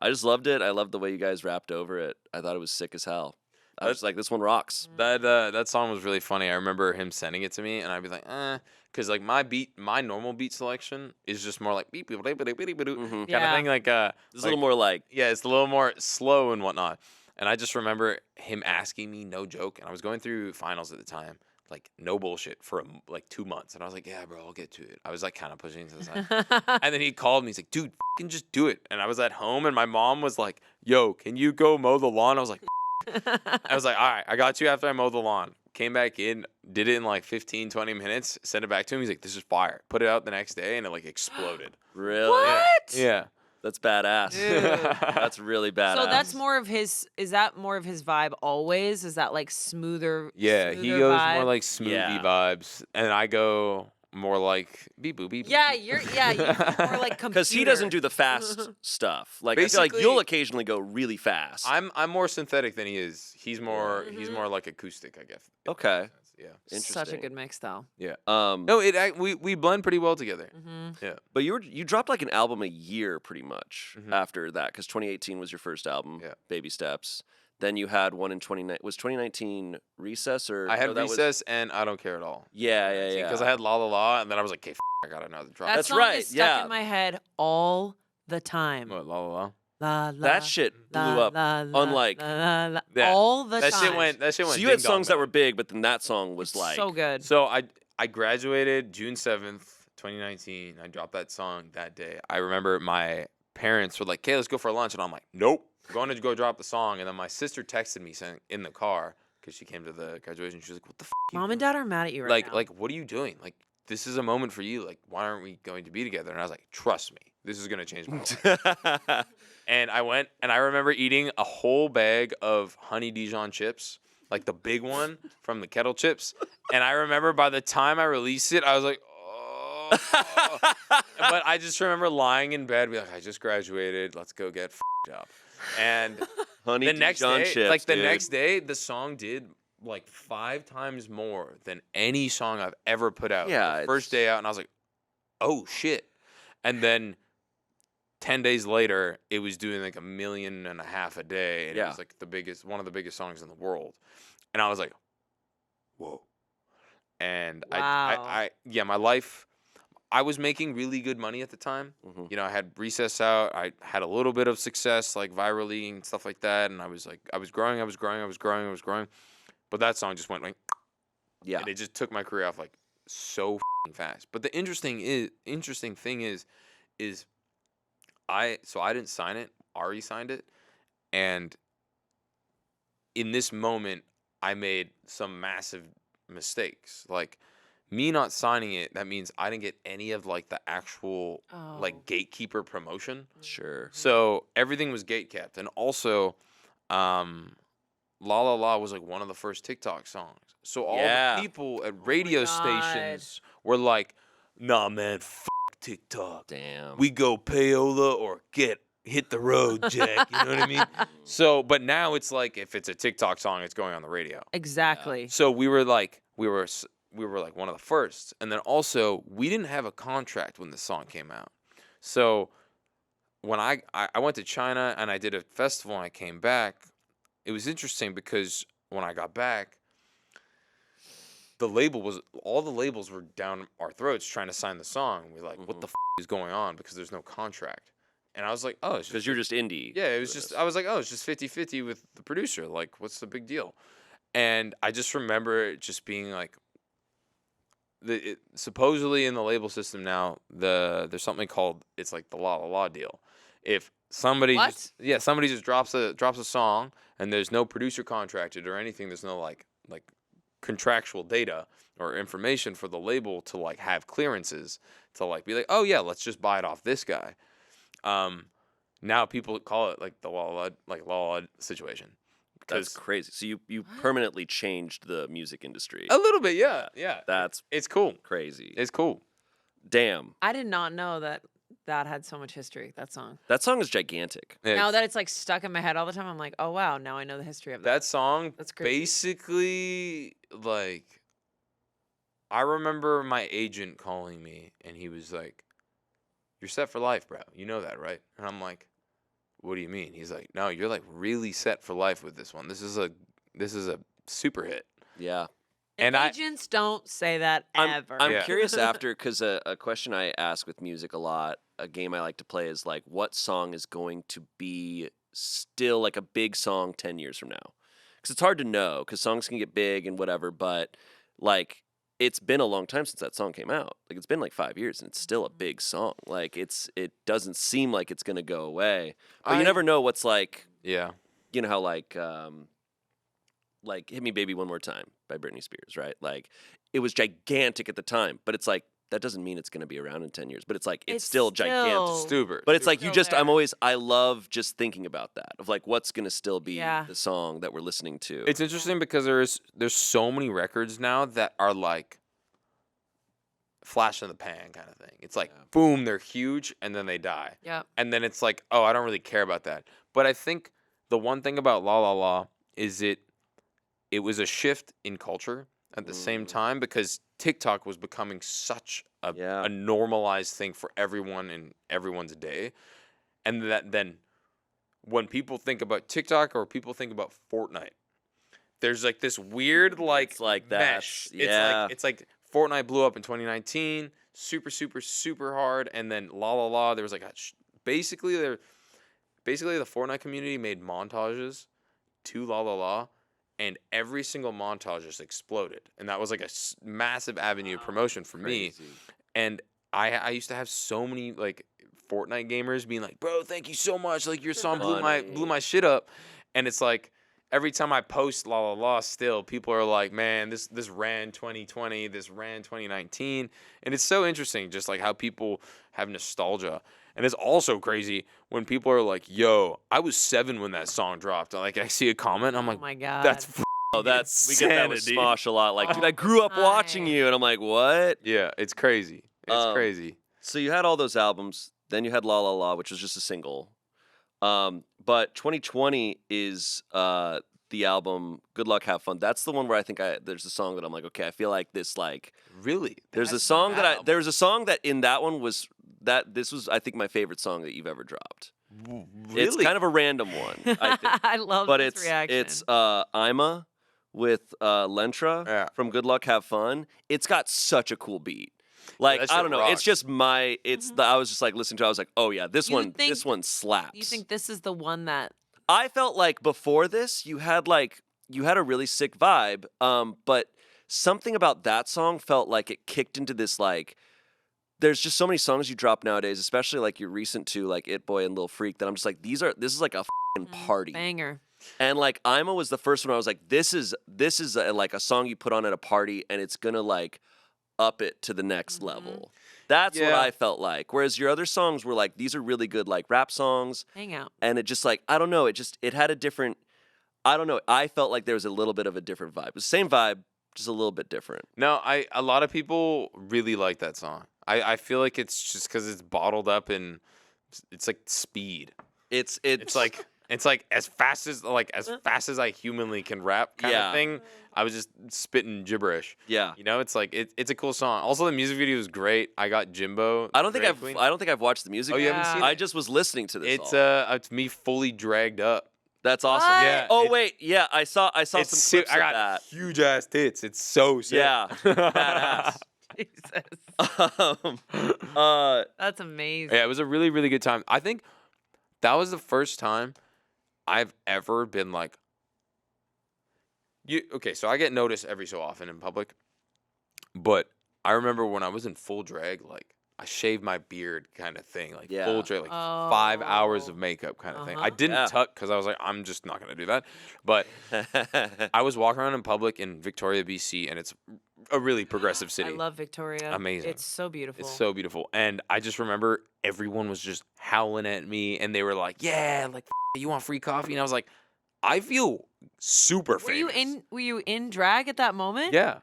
I just loved it. I loved the way you guys rapped over it. I thought it was sick as hell. I was like, this one rocks. That song was really funny. I remember him sending it to me, and I'd be like, because like my normal beat selection is just more like beep beep beep beep beep beep kind Yeah. of thing. Like It's a little more like yeah, it's a little more slow and whatnot. And I just remember him asking me, no joke, and I was going through finals at the time, like no bullshit for like 2 months, and I was like, yeah, bro, I'll get to it. I was like kind of pushing it to the side, and then he called me. He's like, dude, fucking just do it. And I was at home, and my mom was like, yo, can you go mow the lawn? I was like, all right, I got you after I mowed the lawn. Came back in, did it in like 15, 20 minutes, sent it back to him. He's like, this is fire. Put it out the next day, and it like exploded. really. What? Yeah. That's badass. Dude. That's really badass. So that's more of his. Is that more of his vibe always? Is that like smoother? Yeah, he smoother goes vibe? more like smoothie vibes, and I go more like beep boop beep. Yeah, boop. you're more like computer. because he doesn't do the fast stuff. Like I feel like Basically- you'll occasionally go really fast. I'm more synthetic than he is. He's more like acoustic, I guess. Okay. Yeah. Interesting. Such a good mix, though. Yeah. No, We blend pretty well together. Yeah. but you dropped like an album a year pretty much after that because 2018 was your first album, Yeah. Baby Steps. Then you had one in 2019 Recess or I had no, that was- Recess and I Don't Care at All. Yeah. Because I had La La La, and then I was like, okay, I got another drop. That That's song right, is stuck yeah. in my head all the time. What, La La La? La, la, That shit blew la, up. la, la, unlike la, la, la, Yeah. all the That time. shit went. so you ding had dong songs that bang. were big, but then that song was like so good. So I graduated June 7th, 2019. I dropped that song that day. I remember my parents were like, "Okay, let's go for lunch," and I'm like, "Nope, I'm going to go drop the song." And then my sister texted me saying in the car because she came to the graduation. She was like, "What the f?" Mom and Dad are mad at you right now. Like, what are you doing? Like, this is a moment for you. Like, why aren't we going to be together? And I was like, trust me, this is gonna change my life. And I went, and I remember eating a whole bag of honey Dijon chips, like the big one from the kettle chips. And I remember by the time I released it, I was like, oh. But I just remember lying in bed, be like, I just graduated. Let's go get f***ed up. And Honey the next Dijon day, chips, like the dude. next day, the song did like 5 times more than any song I've ever put out. Yeah, The first day out, and I was like, oh shit. And then 10 days later, it was doing like 1.5 million a day, and it was like one of the biggest songs in the world. And I was like, whoa. And Wow. my life, I was making really good money at the time. You know, I had Recess out. I had a little bit of success, like virally and stuff like that. And I was growing. But that song just went like, Yeah. and it just took my career off like so f***ing fast. But the interesting thing is I didn't sign it. Ari signed it, and in this moment, I made some massive mistakes. Like me not signing it, that means I didn't get any of like the actual like gatekeeper promotion. Sure. So everything was gate kept, and also, La La La was like one of the first TikTok songs. So all the people at radio stations were like, "Nah, man, f TikTok. Damn. We go payola or hit the road, Jack." You know what I mean? So, but now it's like if it's a TikTok song, it's going on the radio. Exactly. So we were like one of the first, and then also we didn't have a contract when the song came out. So when I went to China and I did a festival and I came back, it was interesting because when I got back, all the labels were down our throats trying to sign the song. We're like, what the is going on? Because there's no contract. And I was like, oh, it's Because you're just indie. yeah, it was just, I was like, oh, it's just 50-50 with the producer. Like, what's the big deal? And I just remember it just being like, supposedly in the label system now, there's something called, it's like the La La La deal. If somebody somebody just drops a song and there's no producer contracted or anything, there's no like contractual data or information for the label to like have clearances to like be like, oh yeah, let's just buy it off this guy. Now people call it like the La La situation. That's crazy. So you permanently changed the music industry. A little bit, yeah. It's cool. Crazy. It's cool. Damn. I did not know that had so much history, that song. That song is gigantic. Now that it's like stuck in my head all the time, I'm like, oh wow, now I know the history of that. That song, That's crazy. basically, like, I remember my agent calling me, and he was like, you're set for life, bro. You know that, right? And I'm like, what do you mean? He's like, no, you're like really set for life with this one. This is a super hit. Yeah. And agents don't say that ever. I'm curious after, because a question I ask with music a lot, a game I like to play is like, what song is going to be still like a big song 10 years from now? Because it's hard to know, because songs can get big and whatever, but like, it's been a long time since that song came out. Like, it's been like 5 years and it's still a big song. Like, it doesn't seem like it's going to go away. But you never know what's like, Yeah. you know how like Hit Me Baby One More Time by Britney Spears, right? Like, it was gigantic at the time, but it's like, that doesn't mean it's going to be around in 10 years, but it's like, it's still gigantic. Stupid. But it's like, Still I love just thinking about that, of like, what's going to still be the song that we're listening to. It's interesting because there's so many records now that are like flash in the pan kind of thing. It's like, boom, they're huge, and then they die. Yeah. And then it's like, oh, I don't really care about that. But I think the one thing about La La La is it was a shift in culture at the same time, because TikTok was becoming such a normalized thing for everyone in everyone's day. And that then when people think about TikTok or people think about Fortnite, there's like this weird like mesh. Yeah. It's like Fortnite blew up in 2019, super, super, super hard. And then La La La, there was like basically the Fortnite community made montages to La La La, and every single montage just exploded. And that was like a massive avenue of promotion for me. And I used to have so many like Fortnite gamers being like, bro, thank you so much. Like, your song blew my shit up. And it's like, every time I post La La La still, people are like, man, this ran 2020, this ran 2019. And it's so interesting just like how people have nostalgia. And it's also crazy when people are like, yo, I was 7 when that song dropped. Like, I see a comment, I'm like, oh my God. that's we get that with Smosh a lot. Like, dude, I grew up watching you. And I'm like, what? Yeah, it's crazy. It's crazy. So you had all those albums. Then you had La La La, which was just a single. But 2020 is the album Good Luck, Have Fun. That's the one where I think there's a song that I'm like, okay, I feel like this, like, really? There's a song there's a song that in that one was this was, I think, my favorite song that you've ever dropped. Really? It's kind of a random one, I think. I love this reaction. It's Ima with Lentra from Good Luck, Have Fun. It's got such a cool beat. Like, I don't know. Rocks. It's just I was just like listening to it. I was like, oh yeah, this one slaps. You think this is the one that I felt like before this, you had a really sick vibe, but something about that song felt like it kicked into this, like, there's just so many songs you drop nowadays, especially like your recent two, like It Boy and Lil Freak, that I'm just like, this is like a f***ing party. banger. And like Ima was the first one I was like, this is like a song you put on at a party and it's gonna like up it to the next level. That's what I felt like. Whereas your other songs were like, these are really good like rap songs. Hang out. And it just like, I don't know, it had a different, I don't know, I felt like there was a little bit of a different vibe. It was the same vibe, just a little bit different. No, a lot of people really like that song. I feel like it's just because it's bottled up and it's like speed. It's like It's like as fast as I humanly can rap kind of thing. I was just spitting gibberish. Yeah. You know, it's like it's a cool song. Also, the music video is great. I got Jimbo. I don't think drag queen. I've watched the music. Oh, you haven't Yeah. seen it? I just was listening to this. It's me fully dragged up. That's awesome. What? Yeah. Oh wait, yeah, I saw some clips I of got that. huge ass tits. It's so sick. Yeah, badass. Jesus. That's amazing. Yeah, it was a really, really good time. I think that was the first time I've ever been like, okay, so I get noticed every so often in public, but I remember when I was in full drag, like I shaved my beard kind of thing, like Yeah. full drag, like 5 hours of Oh. makeup kind of thing. Uh-huh. I didn't Yeah. tuck because I was like, I'm just not going to do that. But I was walking around in public in Victoria, BC, and it's a really progressive city. I love Victoria. Amazing. It's so beautiful. It's so beautiful. And I just remember everyone was just howling at me and they were like, yeah, like, you want free coffee? And I was like, I feel super famous. Were you in drag at that moment? Yeah.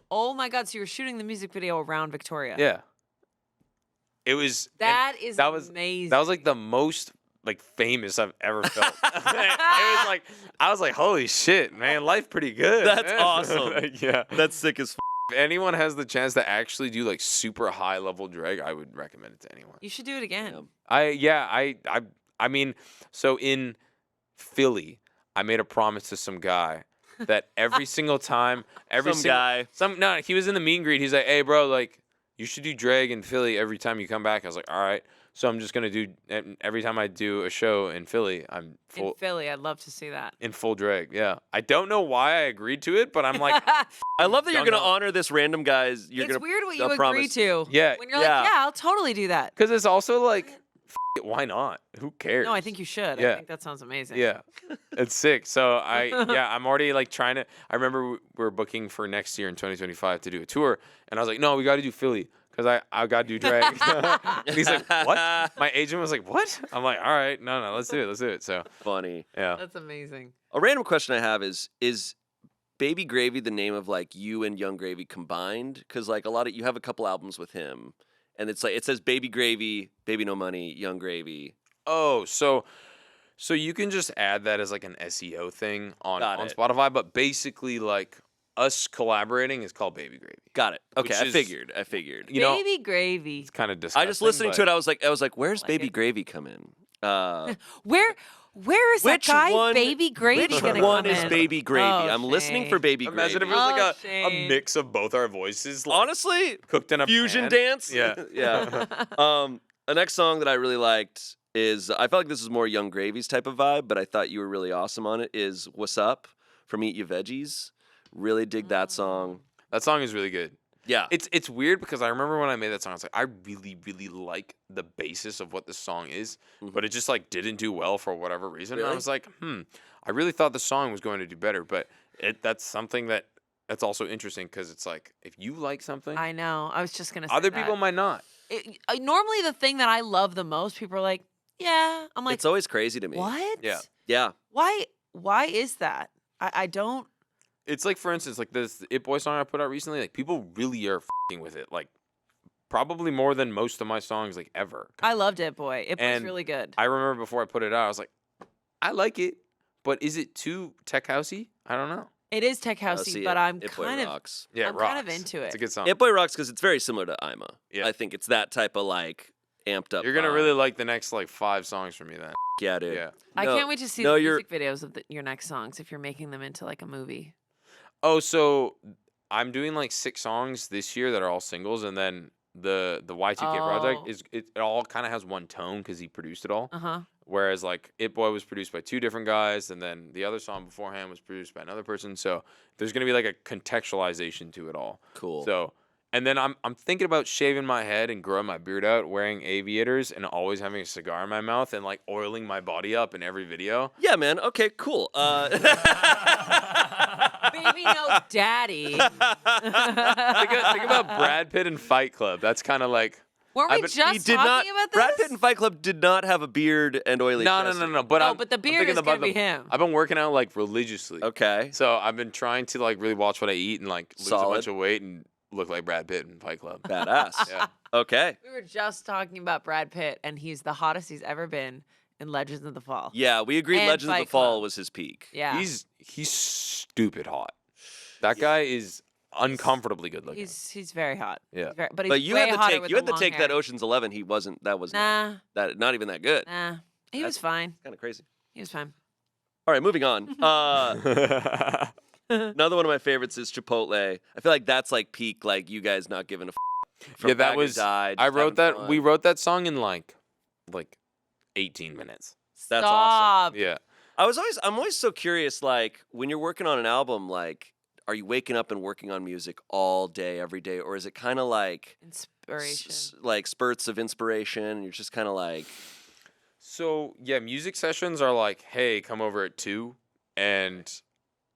Oh my God! So you were shooting the music video around Victoria. Yeah. It was. That is that was amazing. That was like the most like famous I've ever felt. It was like, I was like, holy shit, man, life pretty good. That's man. awesome. Like, yeah. That's sick as. If anyone has the chance to actually do like super high level drag, I would recommend it to anyone. You should do it again. I mean, so in Philly, I made a promise to some guy that every single time, he was in the meet and greet. He's like, hey, bro, like, you should do drag in Philly every time you come back. I was like, all right. So I'm just gonna do every time I do a show in Philly, I'm full In Philly, I'd love to see that. in full drag. Yeah, I don't know why I agreed to it, but I'm like, I love that you're Don't gonna know. honor this random guy's. You're It's gonna weird what you agree promise. to. Yeah. When you're Yeah. like, yeah, I'll totally do that. because it's also like, why not? Who cares? No, I think you should. I Yeah. think that sounds amazing. Yeah, it's sick. So I'm already like trying to. I remember we were booking for next year in 2025 to do a tour, and I was like, no, we got to do Philly because I got to do drag. And he's like, what? My agent was like, what? I'm like, all right, no, let's do it. So Funny. yeah, That's amazing. A random question I have is Baby Gravy the name of like you and Young Gravy combined? Because like you have a couple albums with him, and it's like it says Baby Gravy, Baby No Money, Young Gravy. Oh, so you can just add that as like an SEO thing on Got it. Spotify, but basically like us collaborating is called Baby Gravy. Got it. Okay, Which I is- figured. You know, Baby gravy. it's kind of disgusting. I just listening to it. I was like, where's Like Baby it. Gravy come in? Where is that Which guy, one- Baby Gravy, Which gonna one come is in? Baby Gravy? Oh, I'm listening for Shayne. Baby Imagine if Gravy. it was Oh, like a Shayne. mix of both our voices. Like, Honestly, cooked in a fusion pan. dance. Yeah. yeah. The next song that I really liked is I felt like this was more Young Gravy's type of vibe, but I thought you were really awesome on it. Is What's Up from Eat You Veggies. Really dig that song. That song is really good. Yeah. It's weird because I remember when I made that song, I was like, I really, really like the basis of what this song is, but it just like didn't do well for whatever reason. And I Really? was like, I really thought the song was going to do better, but that's something that's also interesting because it's like if you like something, I know. I was just gonna say other that. people might not. Normally, the thing that I love the most, people are like, "Yeah." I'm like, It's always crazy to me. "What? Yeah. Yeah. Why is that? I don't." It's like, for instance, like this It Boy song I put out recently, like people really are f***ing with it, like probably more than most of my songs like ever. I loved It Boy. It was And really good. I remember before I put it out, I was like, I like it, but is it too tech housey? I don't know. It is tech housey, See, but I'm It Boy kind of rocks. Yeah, I'm it rocks. kind of into It's a it. good song. It Boy rocks because it's very similar to Ima. Yeah. I think it's that type of like amped up. You're gonna vibe. really like the next like 5 songs from me then. Yeah, dude. Yeah. I No- can't wait to see no, the you're- music videos of your next songs if you're making them into like a movie. Oh, so I'm doing like 6 songs this year that are all singles, and then the Y2K project Oh. is it all kind of has one tone because he produced it all. Uh huh. Whereas like It Boy was produced by 2 different guys, and then the other song beforehand was produced by another person. So there's gonna be like a contextualization to it all. Cool. So, and then I'm thinking about shaving my head and growing my beard out, wearing aviators, and always having a cigar in my mouth and like oiling my body up in every video. Yeah, man. Okay, cool. Baby no daddy. Think about Brad Pitt in Fight Club. That's kind of like Weren't I've we been- just he did talking not. about this? Brad Pitt in Fight Club did not have a beard and oily. no. But No, I'm, but the I'm beard thinking is about gonna be him. I've been working out like religiously. Okay. So I've been trying to like really watch what I eat and like lose a Solid. bunch of weight and look like Brad Pitt in Fight Club. Badass. Yeah. Okay. We were just talking about Brad Pitt, and he's the hottest he's ever been. in Legends of the Fall. Yeah, we agreed And Legends of Fight the Fall Club. was his peak. Yeah. He's stupid hot. That guy is uncomfortably good looking. He's very hot. Yeah. He's but he's But you way had to hotter take with you had the to long take hair. that Ocean's 11. He wasn't. That was Nah, not even that good. nah. He was That's- fine. Kind of crazy. He was fine. All right, moving on. Another one of my favorites is Chipotle. I feel like that's like peak, like you guys not giving a from Yeah, that Bag or was. Die, I just wrote that. having We fun. wrote that song in like 18 minutes. That's awesome. Stop. Yeah. I'm always so curious, like when you're working on an album, like are you waking up and working on music all day, every day, or is it kind of like Inspiration. like spurts of inspiration? And you're just kind of like, So yeah, music sessions are like, hey, come over at 2, and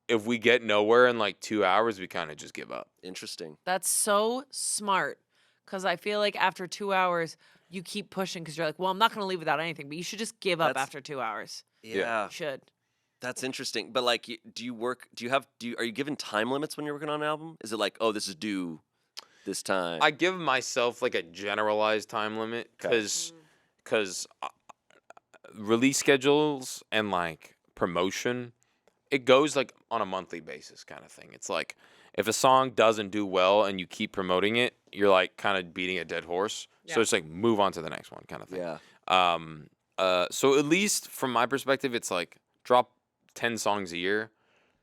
if we get nowhere in like 2 hours, we kind of just give up. interesting. That's so smart. Because I feel like after 2 hours, you keep pushing because you're like, well, I'm not going to leave without anything. But you should just give up That's- after 2 hours. Yeah, You should. that's interesting. But like, are you given time limits when you're working on an album? Is it like, oh, this is due this time? I give myself like a generalized time limit Okay. because release schedules and like promotion, it goes like on a monthly basis kind of thing. It's like if a song doesn't do well and you keep promoting it, you're like kind of beating a dead horse. So Yeah. it's like move on to the next one kind of thing. Yeah. So at least from my perspective, it's like drop 10 songs a year,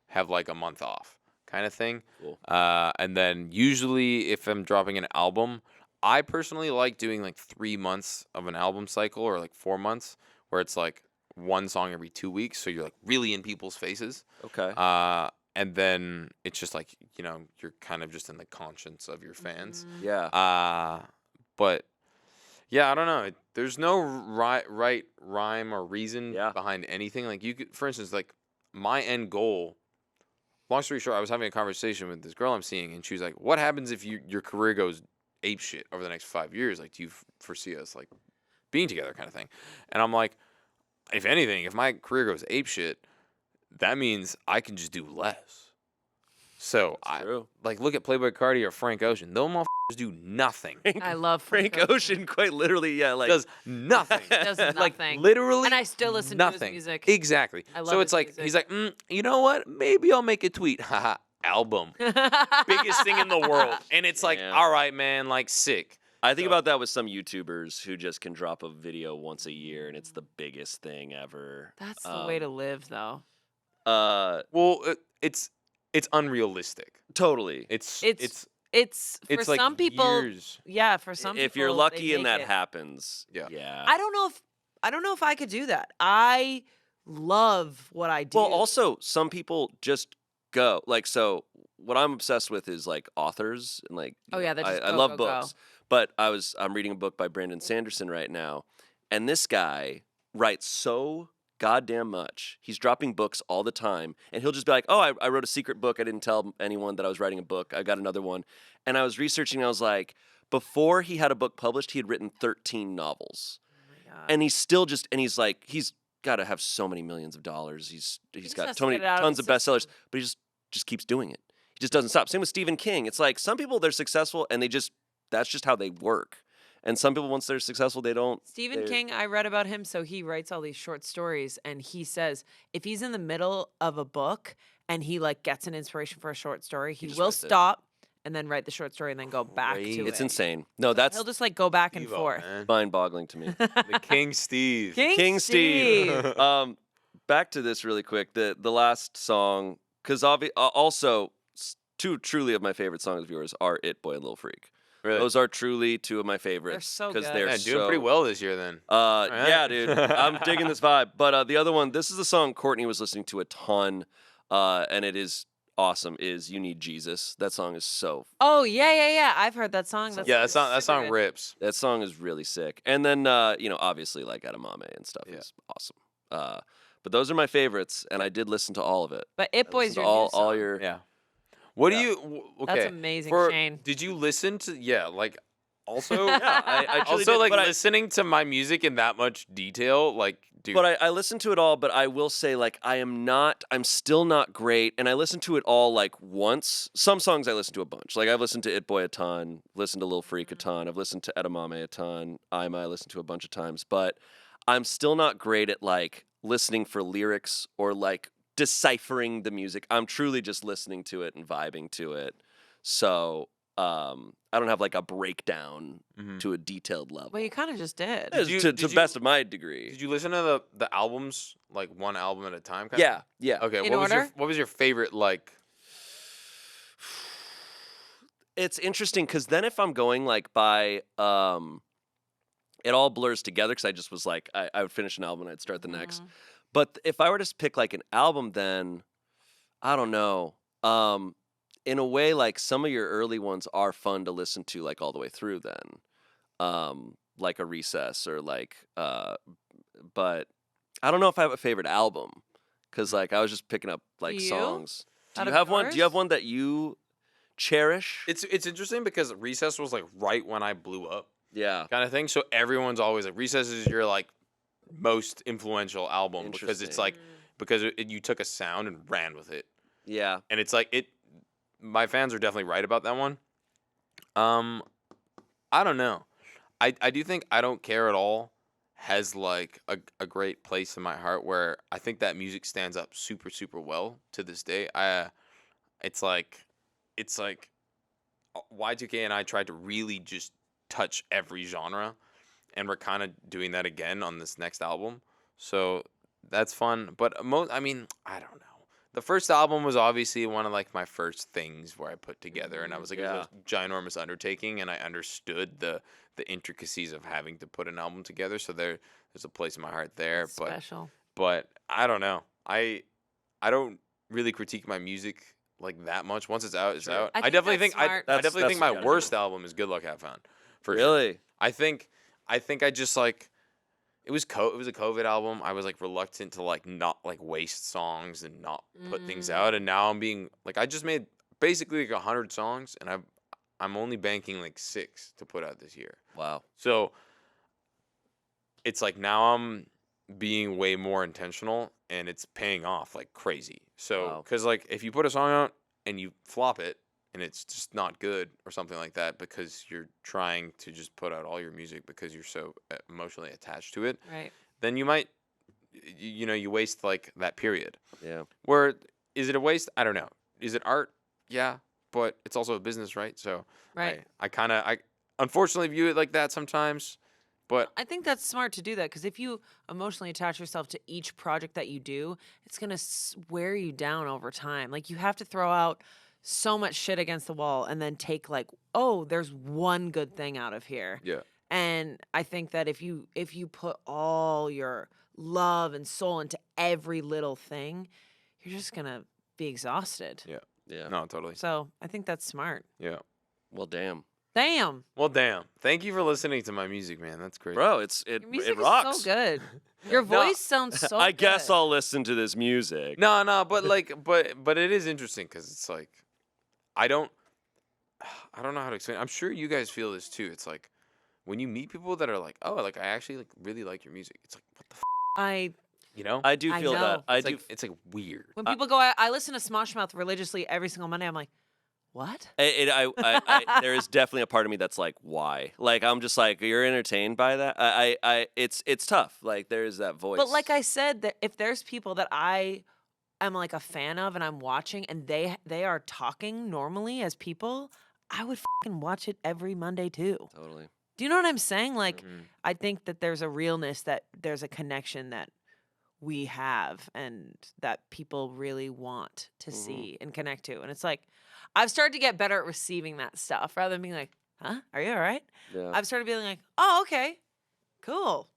have like a month off kind of thing. Cool. And then usually if I'm dropping an album, I personally like doing like 3 months of an album cycle or like 4 months where it's like one song every 2 weeks. So you're like really in people's faces. Okay. And then it's just like, you know, you're kind of just in the conscience of your fans. Yeah. But yeah, I don't know. There's no right rhyme or reason Yeah. behind anything. Like you could, for instance, like my end goal. Long story short, I was having a conversation with this girl I'm seeing, and she was like, "What happens if your career goes ape shit over the next 5 years? Like, do you foresee us like being together, kind of thing?" And I'm like, if anything, if my career goes ape shit, that means I can just do less. So True. like look at Playboi Carti or Frank Ocean. Those motherfuckers do nothing. I love Frank Ocean, quite literally, yeah, like Does nothing. Does Like nothing. literally, And I still listen nothing. to his music. Exactly. I love So his it's like music. he's like, you know what? Maybe I'll make a tweet. Haha, album, biggest thing in the world. And it's like, Yeah. all right, man, like sick. I think about that with some YouTubers who just can drop a video once a year and it's the biggest thing ever. That's the way to live, though. Well, it's unrealistic. Totally. It's It's for like some people. years. Yeah, for some people. If you're they lucky and make that it. happens. Yeah. Yeah. I don't know if I could do that. I love what I do. Well, also some people just go. Like, so what I'm obsessed with is like authors and like Oh, yeah, they just I go, love go, go. books. But I'm reading a book by Brandon Sanderson right now, and this guy writes so goddamn much. He's dropping books all the time, and he'll just be like, "Oh, I wrote a secret book. I didn't tell anyone that I was writing a book. I got another one." And I was researching, and I was like, before he had a book published, he had written 13 novels. Oh my God. And he's still just, and he's like, he's got to have so many millions of dollars. He's just got has to so many get it out of tons the of bestsellers, but he just keeps doing it. He just doesn't stop. Same with Stephen King. It's like some people, they're successful and that's just how they work. And some people, once they're successful, they don't. Stephen King, I read about him. So he writes all these short stories, and he says if he's in the middle of a book and he like gets an inspiration for a short story, he just will writes it. stop and then write the short story and then go back to it. It's insane. No, that's He'll just like go back and Steve-O, forth. man. mind-boggling to me. The King Steve. King Steve. Back to this really quick. The last song, because also two truly of my favorite songs of yours are "It Boy" and "Little Freak." Really? Those are truly two of my favorites. so because good. they're Yeah, so doing pretty well this year then. Yeah, right. dude, I'm digging this vibe. But the other one, this is a song Courtney was listening to a ton, and it is awesome. Is "You Need Jesus." That song is so. Oh yeah. I've heard that song. That's Yeah, that super song good. rips. That song is really sick. And then obviously like Edamame and stuff Yeah. is awesome. But those are my favorites, and I did listen to all of it. But It I Boy's listened your to new song. all your. Yeah. What do Yeah. you? Okay. That's amazing, For- Shane. Did you listen to? Yeah, like also. Yeah, I truly also did, like but listening to my music in that much detail, like dude. But I listened to it all, but I will say, like, I'm still not great. And I listened to it all, like, once. Some songs I listened to a bunch. Like, I've listened to It Boy a ton, listened to Lil Freak a ton, I've listened to Edamame a ton, I listened to a bunch of times. But I'm still not great at like listening for lyrics or like deciphering the music. I'm truly just listening to it and vibing to it. So I don't have like a breakdown to a detailed level. Well, you kind of just did. To the best of my degree. Did you listen to the albums like one album at a time? Yeah. Okay. In order? What was your favorite like? It's interesting because then if I'm going like by it all blurs together because I just was like I would finish an album and I'd start the next. But if I were to pick like an album, then I don't know. In a way, like some of your early ones are fun to listen to like all the way through. Then, like a Recess or like, but I don't know if I have a favorite album because like I was just picking up like Do you? songs. Do Out you of have one? Do you have yours? one that you cherish? It's interesting because Recess was like right when I blew up, Yeah. kind of thing. So everyone's always like, Recess is your like most influential album because it's like you took a sound and ran with it, Yeah. and it's like it. My fans are definitely right about that one. I don't know. I do think I Don't Care at All has like a great place in my heart where I think that music stands up super, super well to this day. It's like Y2K and I tried to really just touch every genre, and we're kind of doing that again on this next album. So that's fun. But I mean, I don't know. The first album was obviously one of like my first things where I put together, and I was like, it was a ginormous undertaking, and I understood the intricacies of having to put an album together. So there's a place in my heart there. That's special. But I don't know. I don't really critique my music like that much. Once it's out, it's out. I definitely think I definitely think my worst album is Good Luck Have Fun. For Really? sure. I think I just like. It was a COVID album. I was like reluctant to like not like waste songs and not put things out. And now I'm being like I just made basically like 100 songs, and I'm only banking like 6 to put out this year. Wow. So it's like now I'm being way more intentional, and it's paying off like crazy. So because like if you put a song out and you flop it and it's just not good or something like that because you're trying to just put out all your music because you're so emotionally attached to it, Right. then you might, you waste like that period. Yeah. Where is it a waste? I don't know. Is it art? Yeah, but it's also a business, right? So Right. I unfortunately view it like that sometimes, but I think that's smart to do that because if you emotionally attach yourself to each project that you do, it's going to wear you down over time. Like you have to throw out so much shit against the wall and then take like, oh, there's one good thing out of here. yeah. And I think that if you put all your love and soul into every little thing, you're just going to be exhausted. Yeah. Yeah. No, totally. So I think that's smart. Yeah. Well, damn. Damn. Well, damn. Thank you for listening to my music, man. That's great. Bro, Your it music rocks. is so good. Your voice sounds so I guess good. I'll listen to this music. No, but like, but it is interesting because it's like, I don't know how to explain. I'm sure you guys feel this too. It's like when you meet people that are like, oh, like I actually like really like your music. It's like, what the I I do I feel know. that. It's like weird. When people go, I listen to Smosh Mouth religiously every single Monday. I'm like, what? There is definitely a part of me that's like, why? Like I'm just like, you're entertained by that. It's tough. Like there is that voice. But like I said, that if there's people that I am like a fan of and I'm watching and they are talking normally as people, I would fucking watch it every Monday too. Totally. Do you know what I'm saying? Like, I think that there's a realness, that there's a connection that we have and that people really want to see and connect to. And it's like, I've started to get better at receiving that stuff rather than being like, huh? Are you all right? Yeah. I've started being like, oh, okay, cool.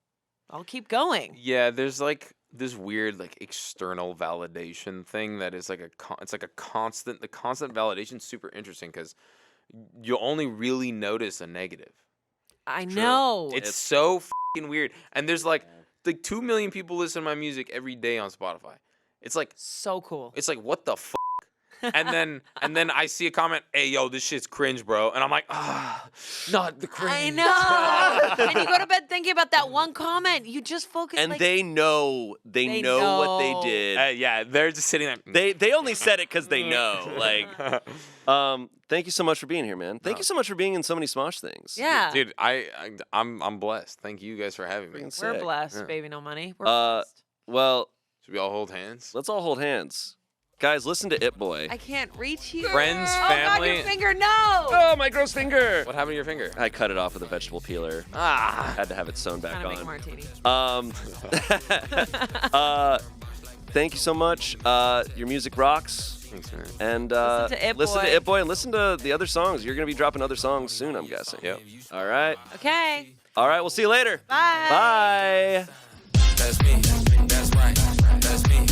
I'll keep going. Yeah, there's like this weird like external validation thing that is like it's like a constant. The constant validation is super interesting because you only really notice a negative. I know. It's so fucking weird. And there's like 2 million people listen to my music every day on Spotify. It's like so cool. It's like what the fuck? and then I see a comment, "Hey, yo, this shit's cringe, bro," and I'm like, not the cringe. I know. And you go to bed thinking about that one comment. You just focus. And like, they know what they did. Yeah, they're just sitting there. They only said it because they know. Like, thank you so much for being here, man. Thank you so much for being in so many Smosh things. Yeah. Dude, I'm blessed. Thank you guys for having me. Freaking We're sick. blessed, Yeah. baby, no money. We're blessed. Well, Should we all hold hands? let's all hold hands. Guys, listen to It Boy. I can't reach you. Friends, Oh, God, your family. finger, no. Oh, my gross finger. What happened to your finger? I cut it off with a vegetable peeler. Had to have it sewn back Trying to make a on. martini. Thank you so much. Your music rocks. Thanks, man. And Listen to It listen Boy. to It Boy and listen to the other songs. You're going to be dropping other songs soon, I'm guessing. Yep. All right. Okay. All right, we'll see you later. Bye. Bye. That's me. That's right. That's me.